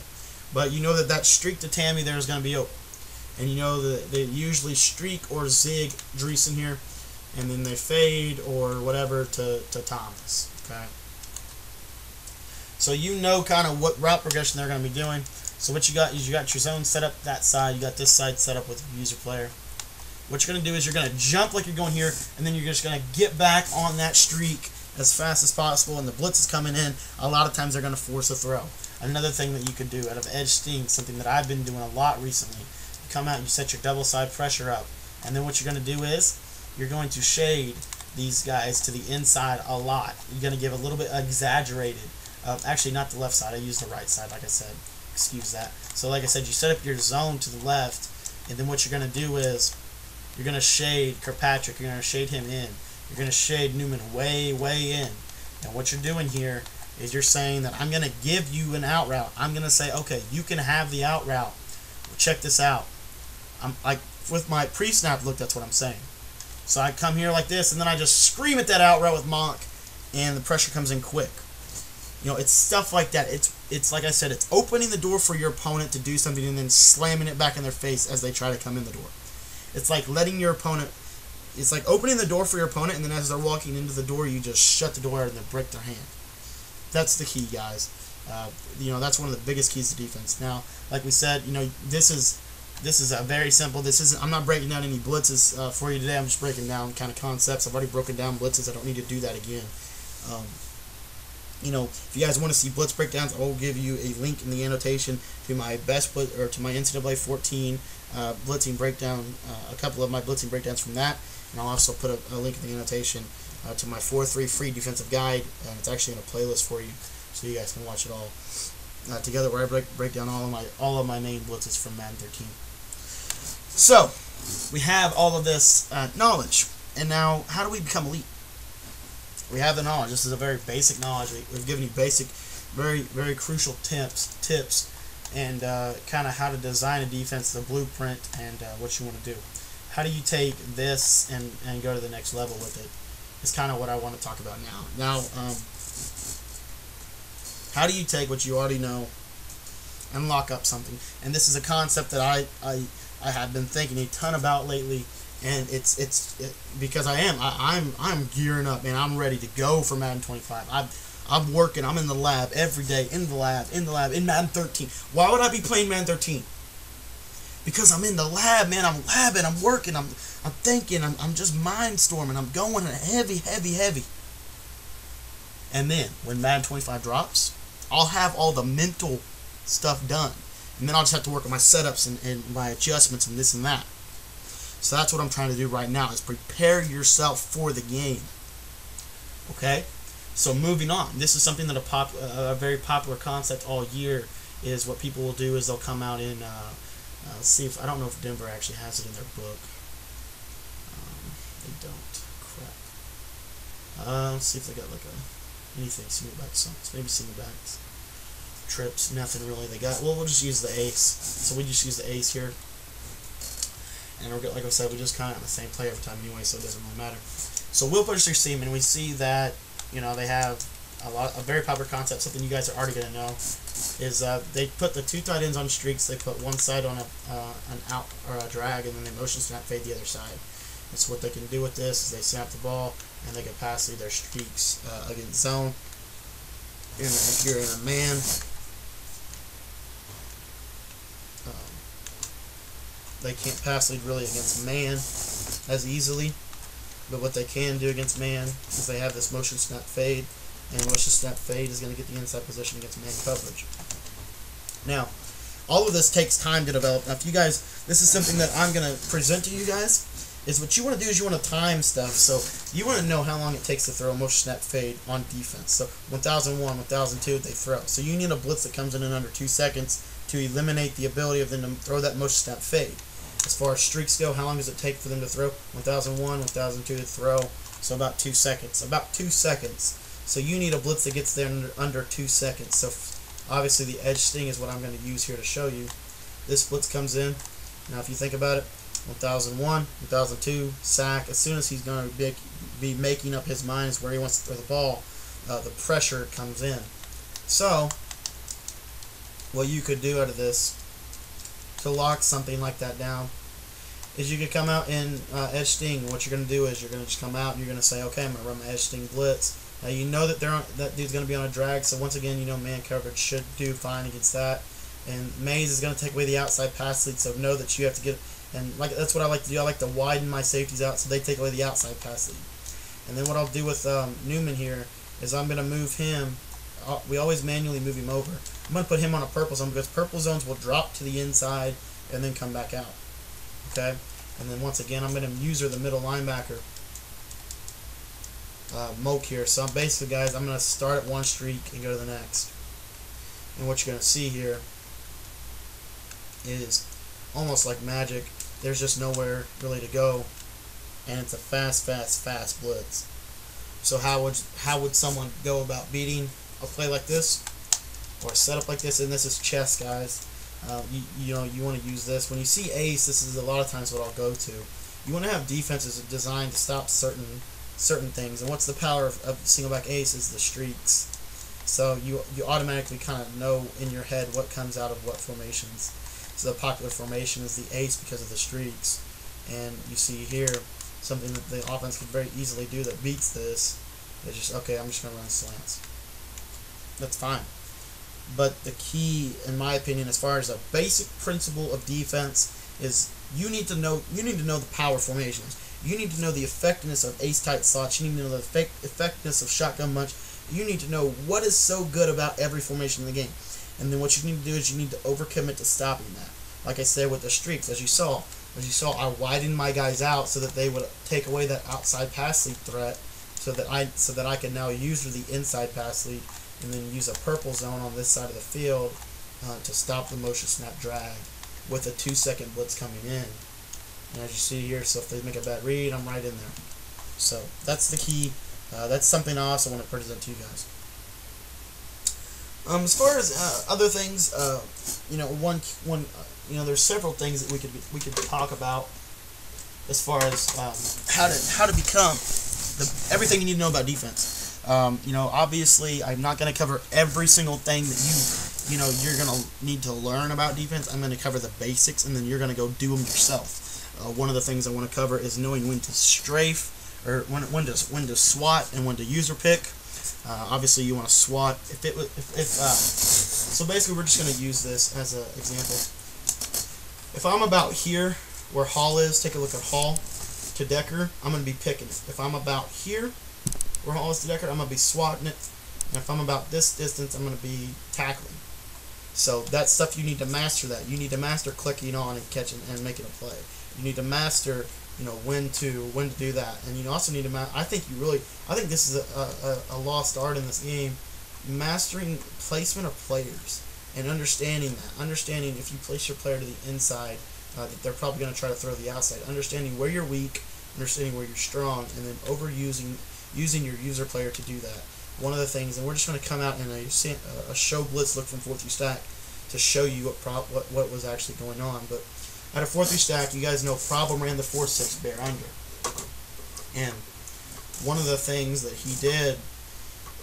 But you know that streak to Tammy there is going to be open. And you know that they usually streak or zig Dreesen here, and then they fade or whatever to Thomas, okay? So you know kind of what route progression they're going to be doing. So what you got is you got your zone set up that side. You got this side set up with user player. What you're going to do is you're going to jump like you're going here, and then you're just going to get back on that streak as fast as possible, and the blitz is coming in. A lot of times they're going to force a throw. Another thing that you could do out of edge sting, something that I've been doing a lot recently, you come out and you set your double side pressure up, and then what you're going to do is you're going to shade these guys to the inside a lot. You're going to give a little bit exaggerated. Actually, not the left side. I used the right side, like I said. Excuse that. So, like I said, you set up your zone to the left, and then what you're going to do is you're going to shade Kirkpatrick. You're going to shade him in. You're going to shade Newman way, way in. And what you're doing here is you're saying that I'm going to give you an out route. I'm going to say, okay, you can have the out route. Well, check this out. I'm like with my pre-snap look. That's what I'm saying. So I come here like this, and then I just scream at that out route with Mock, and the pressure comes in quick. It's stuff like that. It's like I said, it's opening the door for your opponent to do something and then slamming it back in their face as they try to come in the door. It's like letting your opponent, it's like opening the door for your opponent, and then as they're walking into the door, you just shut the door and then break their hand. That's the key, guys. That's one of the biggest keys to defense. Now, like we said, this is a very simple. I'm not breaking down any blitzes for you today. I'm just breaking down kind of concepts. I've already broken down blitzes. I don't need to do that again. If you guys want to see blitz breakdowns, I will give you a link in the annotation to my to my NCAA 14 blitzing breakdown, a couple of my blitzing breakdowns from that, and I'll also put a link in the annotation to my 4-3 free defensive guide, and it's actually in a playlist for you, so you guys can watch it all together, where I break down all of my main blitzes from Madden 13. So we have all of this knowledge, and now how do we become elite? We have the knowledge. This is a very basic knowledge. We've given you basic, very, very crucial tips, and kind of how to design a defense, the blueprint, and what you want to do. How do you take this and go to the next level with it? Is kind of what I want to talk about now. Now, how do you take what you already know and lock up something? And this is a concept that I have been thinking a ton about lately. And it's because I'm gearing up, man. I'm ready to go for Madden 25. I'm working. I'm in the lab every day, in Madden 13. Why would I be playing Madden 13? Because I'm in the lab, man. I'm labbing. I'm working. I'm thinking. I'm just mindstorming. I'm going heavy. And then when Madden 25 drops, I'll have all the mental stuff done, and then I'll just have to work on my setups and my adjustments and this and that. So that's what I'm trying to do right now, is prepare yourself for the game. Okay? So moving on. This is something that a very popular concept all year is what people will do is they'll come out in, let's see if, I don't know if Denver actually has it in their book. They don't. Crap. Let's see if they got like anything, senior back songs. Maybe senior backs. trips, nothing really they got. Well, we'll just use the ace. So we just use the ace here. And we're, like I said, we just kind of on the same play every time anyway, so it doesn't really matter. So we'll push their seam, and we see that, you know, they have a very popular concept, something you guys are already going to know, is they put the two tight ends on streaks. They put one side on an out or a drag, and then they motion snap fade the other side. And so what they can do with this is they snap the ball, and they can pass lead their streaks against zone. And if you're in a man, they can't pass lead really against man as easily. But what they can do against man is they have this motion snap fade, and motion snap fade is going to get the inside position against man coverage. Now, all of this takes time to develop. Now, if you guys, this is something that I'm going to present to you guys, is what you want to do is you want to time stuff. So you want to know how long it takes to throw a motion snap fade on defense. So 1001, 1002, they throw. So you need a blitz that comes in under 2 seconds to eliminate the ability of them to throw that motion snap fade. As far as streaks go, how long does it take for them to throw? 1001, 1002 to throw. So about 2 seconds. About 2 seconds. So you need a blitz that gets there under 2 seconds. So obviously the edge sting is what I'm going to use here to show you. This blitz comes in. Now if you think about it, 1001, 1002, sack. As soon as he's going to be making up his mind as where he wants to throw the ball, the pressure comes in. So what you could do out of this to lock something like that down is you could come out in edge sting. What you're going to do is you're going to just come out and you're going to say, okay, I'm going to run my edge sting blitz. Now you know that that dude's going to be on a drag, so once again, you know man coverage should do fine against that. And Maze is going to take away the outside pass lead, so know that you have to get, and like that's what I like to do. I like to widen my safeties out so they take away the outside pass lead. And then what I'll do with Newman here is I'm going to move him. We always manually move him over. I'm going to put him on a purple zone because purple zones will drop to the inside and then come back out. Okay? And then once again, I'm going to user the middle linebacker. Moke here. So basically, guys, I'm going to start at one streak and go to the next. And what you're going to see here is almost like magic. There's just nowhere really to go, and it's a fast blitz. So how would someone go about beating a play like this or a setup like this? And this is chess, guys. You know you want to use this when you see ace. This is a lot of times what I'll go to. You want to have defenses designed to stop certain things, and what's the power of single back ace is the streaks. So you automatically kind of know in your head what comes out of what formations. So the popular formation is the ace because of the streaks, and you see here something that the offense could very easily do that beats this. It's just, okay, I'm just going to run slants. That's fine. But the key, in my opinion, as far as a basic principle of defense, is you need to know the power formations. You need to know the effectiveness of ace tight slots. You need to know the effectiveness of shotgun bunch. You need to know what is so good about every formation in the game. And then what you need to do is you need to overcommit to stopping that. Like I said with the streaks, as you saw, I widened my guys out so that they would take away that outside pass lead threat, so that I can now use the inside pass lead, and then use a purple zone on this side of the field to stop the motion snap drag with a 2 second blitz coming in. And as you see here, so if they make a bad read, I'm right in there. So that's the key. That's something I also want to present to you guys. As far as other things, there's several things that we could talk about as far as how to become everything you need to know about defense. Obviously, I'm not going to cover every single thing that you're going to need to learn about defense. I'm going to cover the basics, and then you're going to go do them yourself. One of the things I want to cover is knowing when to strafe, or when to swat and when to user pick. Obviously, you want to swat. So basically, we're just going to use this as an example. If I'm about here where Hall is, take a look at Hall to Decker, I'm going to be picking it. If I'm about here where Hall is to Decker, I'm going to be swatting it. And if I'm about this distance, I'm going to be tackling. So that's stuff you need to master. That you need to master clicking on and catching and making a play. You need to master, when to do that, and you also need to. I think this is a lost art in this game, mastering placement of players and understanding that. Understanding if you place your player to the inside, that they're probably going to try to throw the outside. Understanding where you're weak, understanding where you're strong, and then using your user player to do that. one of the things, and we're just going to come out in a show blitz look from 4-3 stack to show you what was actually going on. But out of 4-3 stack, you guys know Problem ran the 4-6 bear under, and one of the things that he did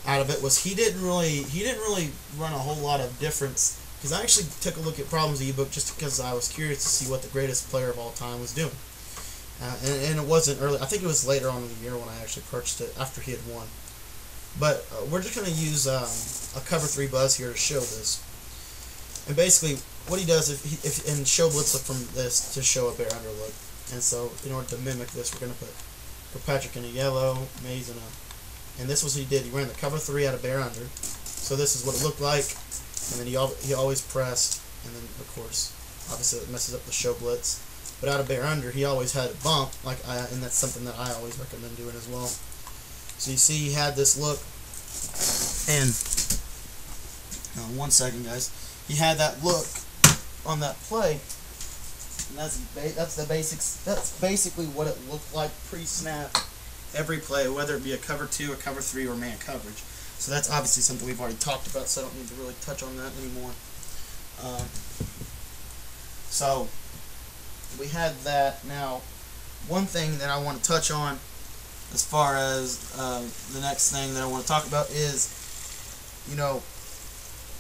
out of it was he didn't really run a whole lot of difference, because I actually took a look at Problem's ebook just because I was curious to see what the greatest player of all time was doing. And it wasn't early. I think it was later on in the year when I actually purchased it after he had won. But we're just going to use a cover 3 buzz here to show this. And basically, what he does, if in show blitz look from this to show a bear under look. And so, in order to mimic this, we're going to put Kirkpatrick in a yellow, Mays in a. And this was what he did. He ran the cover 3 out of bear under. So this is what it looked like. And then he always pressed. And then, of course, obviously it messes up the show blitz. But out of bear under, he always had it bump, and that's something that I always recommend doing as well. So you see, he had this look, and 1 second, guys. He had that look on that play, and that's the basics. That's basically what it looked like pre-snap every play, whether it be a cover 2, a cover 3, or man coverage. So that's obviously something we've already talked about, so I don't need to really touch on that anymore. So we had that. Now, one thing that I want to touch on as far as the next thing that I want to talk about is,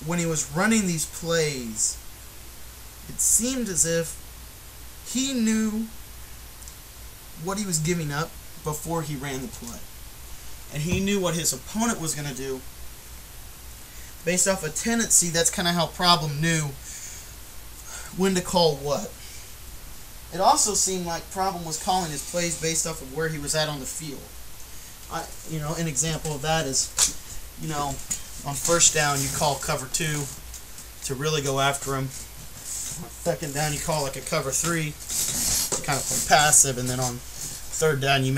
when he was running these plays, it seemed as if he knew what he was giving up before he ran the play. And he knew what his opponent was going to do. Based off a tendency, that's kind of how Problem knew when to call what. It also seemed like Problem was calling his plays based off of where he was at on the field. An example of that is, on first down you call cover 2 to really go after him. On second down you call like a cover 3 to kind of play passive, and then on third down you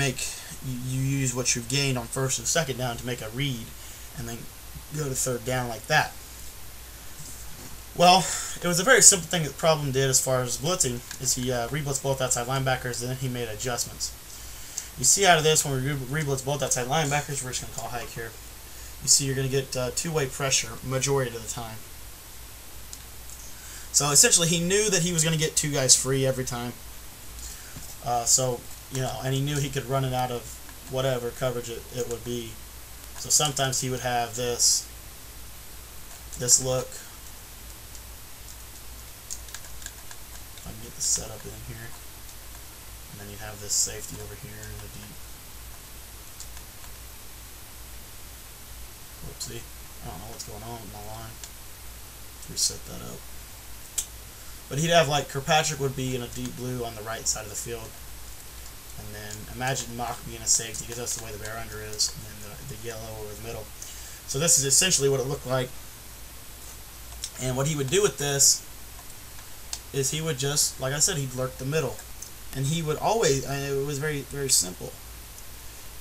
use what you've gained on first and second down to make a read, and then go to third down like that. Well, it was a very simple thing that Problem did as far as blitzing, is he re-blitzed both outside linebackers, and then he made adjustments. You see out of this, when we re-blitz both outside linebackers, we're just going to call hike here. You see you're going to get two-way pressure majority of the time. So essentially he knew that he was going to get 2 guys free every time. And he knew he could run it out of whatever coverage it would be. So sometimes he would have this look. I can get the setup in here, and then you have this safety over here in the deep. Whoopsie, I don't know what's going on with my line. Reset that up. But he'd have like Kirkpatrick would be in a deep blue on the right side of the field, and then imagine Mock being a safety, because that's the way the bear under is, and then the yellow over the middle. So this is essentially what it looked like. And what he would do with this is he would just, like I said, he'd lurk the middle. And he would always, it was very, very simple.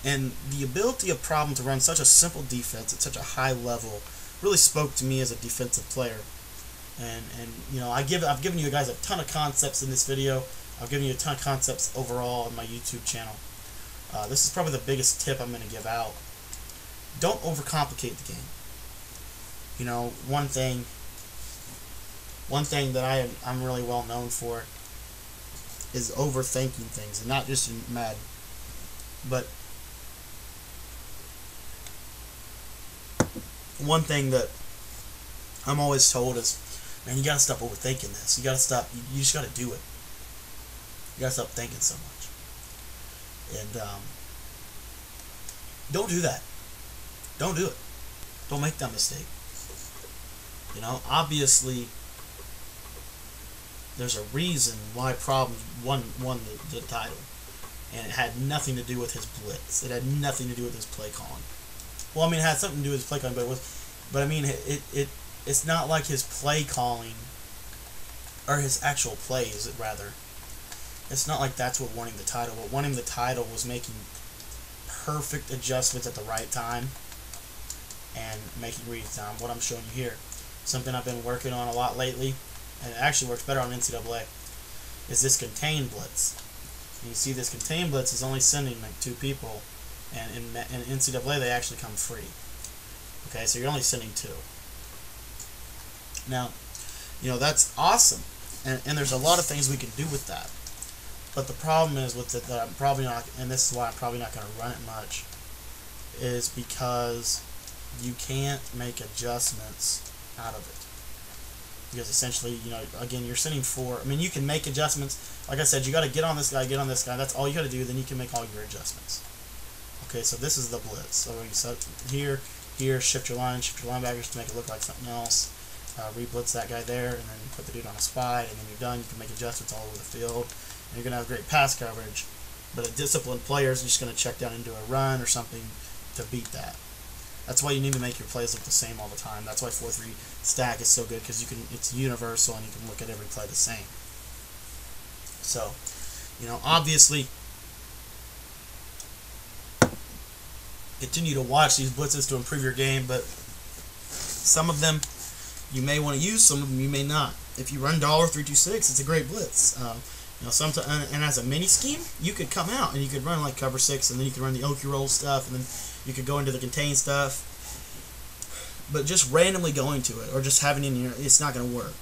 And the ability of Problem to run such a simple defense at such a high level really spoke to me as a defensive player. And I've given you guys a ton of concepts in this video. I've given you a ton of concepts overall on my YouTube channel. This is probably the biggest tip I'm going to give out. Don't overcomplicate the game. One thing that I'm really well known for is overthinking things, and not just in Madden, but one thing that I'm always told is, man, you gotta stop overthinking this. You just gotta do it. You gotta stop thinking so much. And don't do that. Don't do it. Don't make that mistake. Obviously, there's a reason why Problem won the title, and it had nothing to do with his blitz. It had nothing to do with his play calling. Well, it had something to do with his play calling, but it's not like his play calling, or his actual plays, rather. It's not like that's what won him the title. What won him the title was making perfect adjustments at the right time and making reads down. What I'm showing you here, something I've been working on a lot lately, and it actually works better on NCAA, is this contain blitz. And you see this contain blitz is only sending like 2 people, and in NCAA they actually come free. Okay, so you're only sending 2. Now, that's awesome, and there's a lot of things we can do with that. But the problem is with it that I'm probably not, and this is why I'm probably not going to run it much, is because you can't make adjustments out of it. Because essentially, again, you're sending 4. I mean, you can make adjustments. Like I said, you got to get on this guy, get on this guy. That's all you got to do. Then you can make all your adjustments. Okay, so this is the blitz. So you set here, shift your linebackers to make it look like something else. Re-blitz that guy there, and then you put the dude on a spy, and then you're done. You can make adjustments all over the field. And you're going to have great pass coverage. But a disciplined player is just going to check down into a run or something to beat that. That's why you need to make your plays look the same all the time. That's why 4-3 stack is so good, because it's universal and you can look at every play the same. So, obviously, continue to watch these blitzes to improve your game, but some of them you may want to use, some of them you may not. If you run $326, it's a great blitz. Sometimes, and as a mini scheme, you could come out and you could run like cover 6, and then you could run the Okie roll stuff, and then you could go into the contain stuff. But just randomly going to it, or just having it in your, it's not going to work.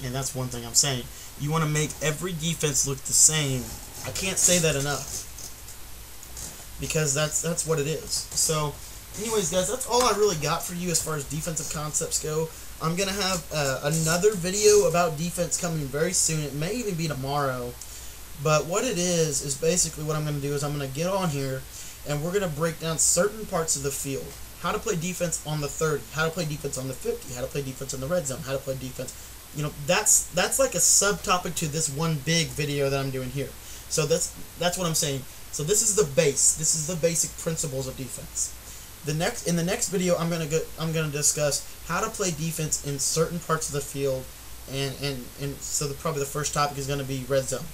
And that's one thing I'm saying. You want to make every defense look the same. I can't say that enough, because that's what it is. So, anyways, guys, that's all I really got for you as far as defensive concepts go. I'm going to have another video about defense coming very soon. It may even be tomorrow. But what it is basically what I'm going to do is I'm going to get on here, and we're going to break down certain parts of the field. How to play defense on the 30, how to play defense on the 50, how to play defense in the red zone, how to play defense. That's like a subtopic to this one big video that I'm doing here. So that's what I'm saying. So this is the base. This is the basic principles of defense. In the next video, I'm gonna discuss how to play defense in certain parts of the field, and so probably the first topic is gonna be red zone.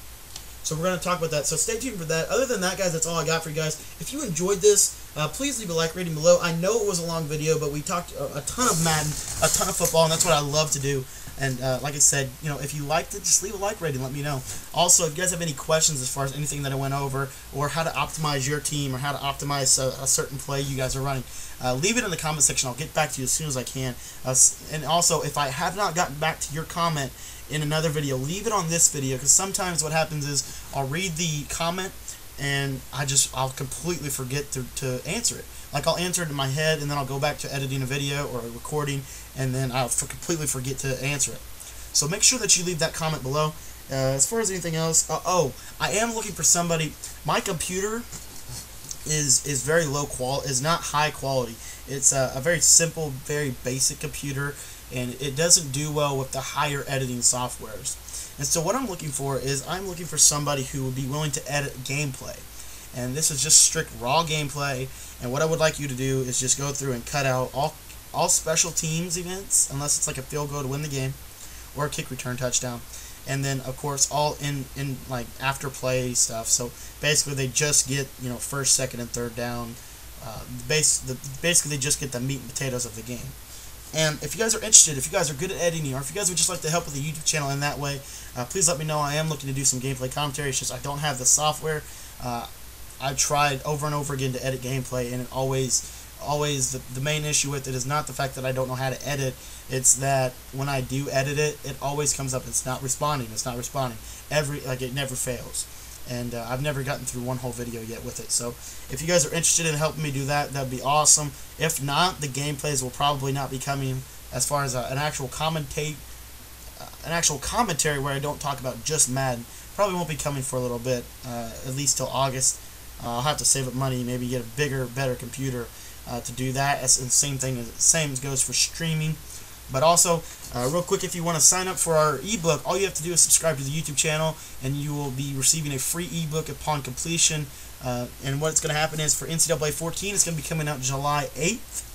So we're going to talk about that. So stay tuned for that. Other than that, guys, that's all I got for you guys. If you enjoyed this, please leave a like rating below. I know it was a long video, but we talked a ton of Madden, a ton of football, and that's what I love to do. And like I said, if you liked it, just leave a like rating. Let me know. Also, if you guys have any questions as far as anything that I went over, or how to optimize your team, or how to optimize a certain play you guys are running, leave it in the comment section. I'll get back to you as soon as I can. And also, if I have not gotten back to your comment in another video, leave it on this video, because sometimes what happens is I'll read the comment and I'll completely forget to answer it. Like, I'll answer it in my head, and then I'll go back to editing a video or a recording, and then I'll completely forget to answer it. So make sure that you leave that comment below. As far as anything else, I am looking for somebody. My computer is very low quality, is not high quality. It's a very simple, very basic computer, and it doesn't do well with the higher editing softwares. And so what I'm looking for is somebody who would be willing to edit gameplay. And this is just strict raw gameplay, and what I would like you to do is just go through and cut out all special teams events, unless it's like a field goal to win the game, or a kick return touchdown. And then, of course, all in like after play stuff. So basically they just get, first, second, and third down. Basically they just get the meat and potatoes of the game. And if you guys are interested, if you guys are good at editing, or if you guys would just like to help with the YouTube channel in that way, please let me know. I am looking to do some gameplay commentary. It's just I don't have the software. I've tried over and over again to edit gameplay, and it always the main issue with it is not the fact that I don't know how to edit. It's that when I do edit it, it always comes up. It's not responding. It never fails. And I've never gotten through one whole video yet with it. So if you guys are interested in helping me do that, that'd be awesome. If not, the gameplays will probably not be coming as far as an actual commentary where I don't talk about just Madden. Probably won't be coming for a little bit, at least till August. I'll have to save up money, maybe get a bigger, better computer to do that. And same goes for streaming. But also, real quick, if you want to sign up for our ebook, all you have to do is subscribe to the YouTube channel, and you will be receiving a free ebook upon completion. And what's going to happen is for NCAA 14, it's going to be coming out July 8th.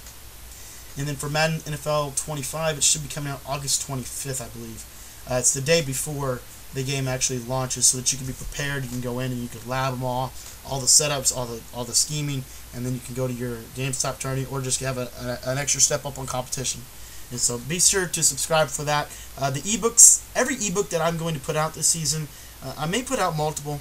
And then for Madden NFL 25, it should be coming out August 25th, I believe. It's the day before the game actually launches, so that you can be prepared. You can go in and you can lab them all the setups, all the scheming, and then you can go to your GameStop tourney, or just have an extra step up on competition. And so be sure to subscribe for that. The ebooks, every ebook that I'm going to put out this season, I may put out multiple,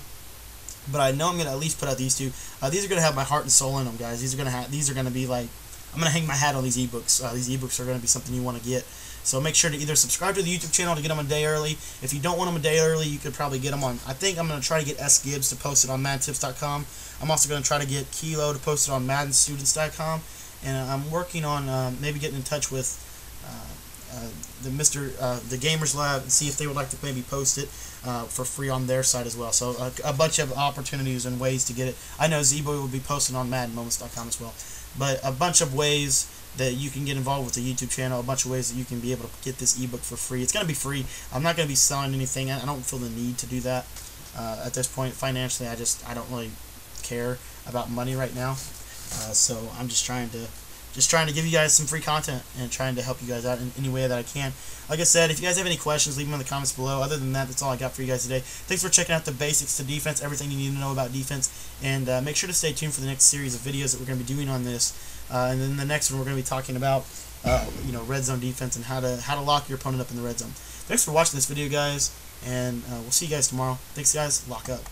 but I know I'm going to at least put out these two. These are going to have my heart and soul in them, guys. These are going to be like, I'm going to hang my hat on these ebooks. These ebooks are going to be something you want to get. So make sure to either subscribe to the YouTube channel to get them a day early. If you don't want them a day early, you could probably get them on. I think I'm going to try to get S. Gibbs to post it on MaddenTips.com. I'm also going to try to get Kilo to post it on MaddenStudents.com. And I'm working on maybe getting in touch with the Gamers Lab and see if they would like to maybe post it for free on their site as well. So a bunch of opportunities and ways to get it. I know Z-Boy will be posting on MaddenMoments.com as well. But a bunch of ways that you can get involved with the YouTube channel, a bunch of ways that you can be able to get this ebook for free. It's going to be free. I'm not going to be selling anything. I don't feel the need to do that at this point. Financially, I don't really care about money right now. So I'm just trying to give you guys some free content and trying to help you guys out in any way that I can. Like I said, if you guys have any questions, leave them in the comments below. Other than that, that's all I got for you guys today. Thanks for checking out the basics to defense, everything you need to know about defense, and make sure to stay tuned for the next series of videos that we're going to be doing on this. And then the next one, we're going to be talking about red zone defense and how to lock your opponent up in the red zone. Thanks for watching this video, guys, and we'll see you guys tomorrow. Thanks, guys. Lock up.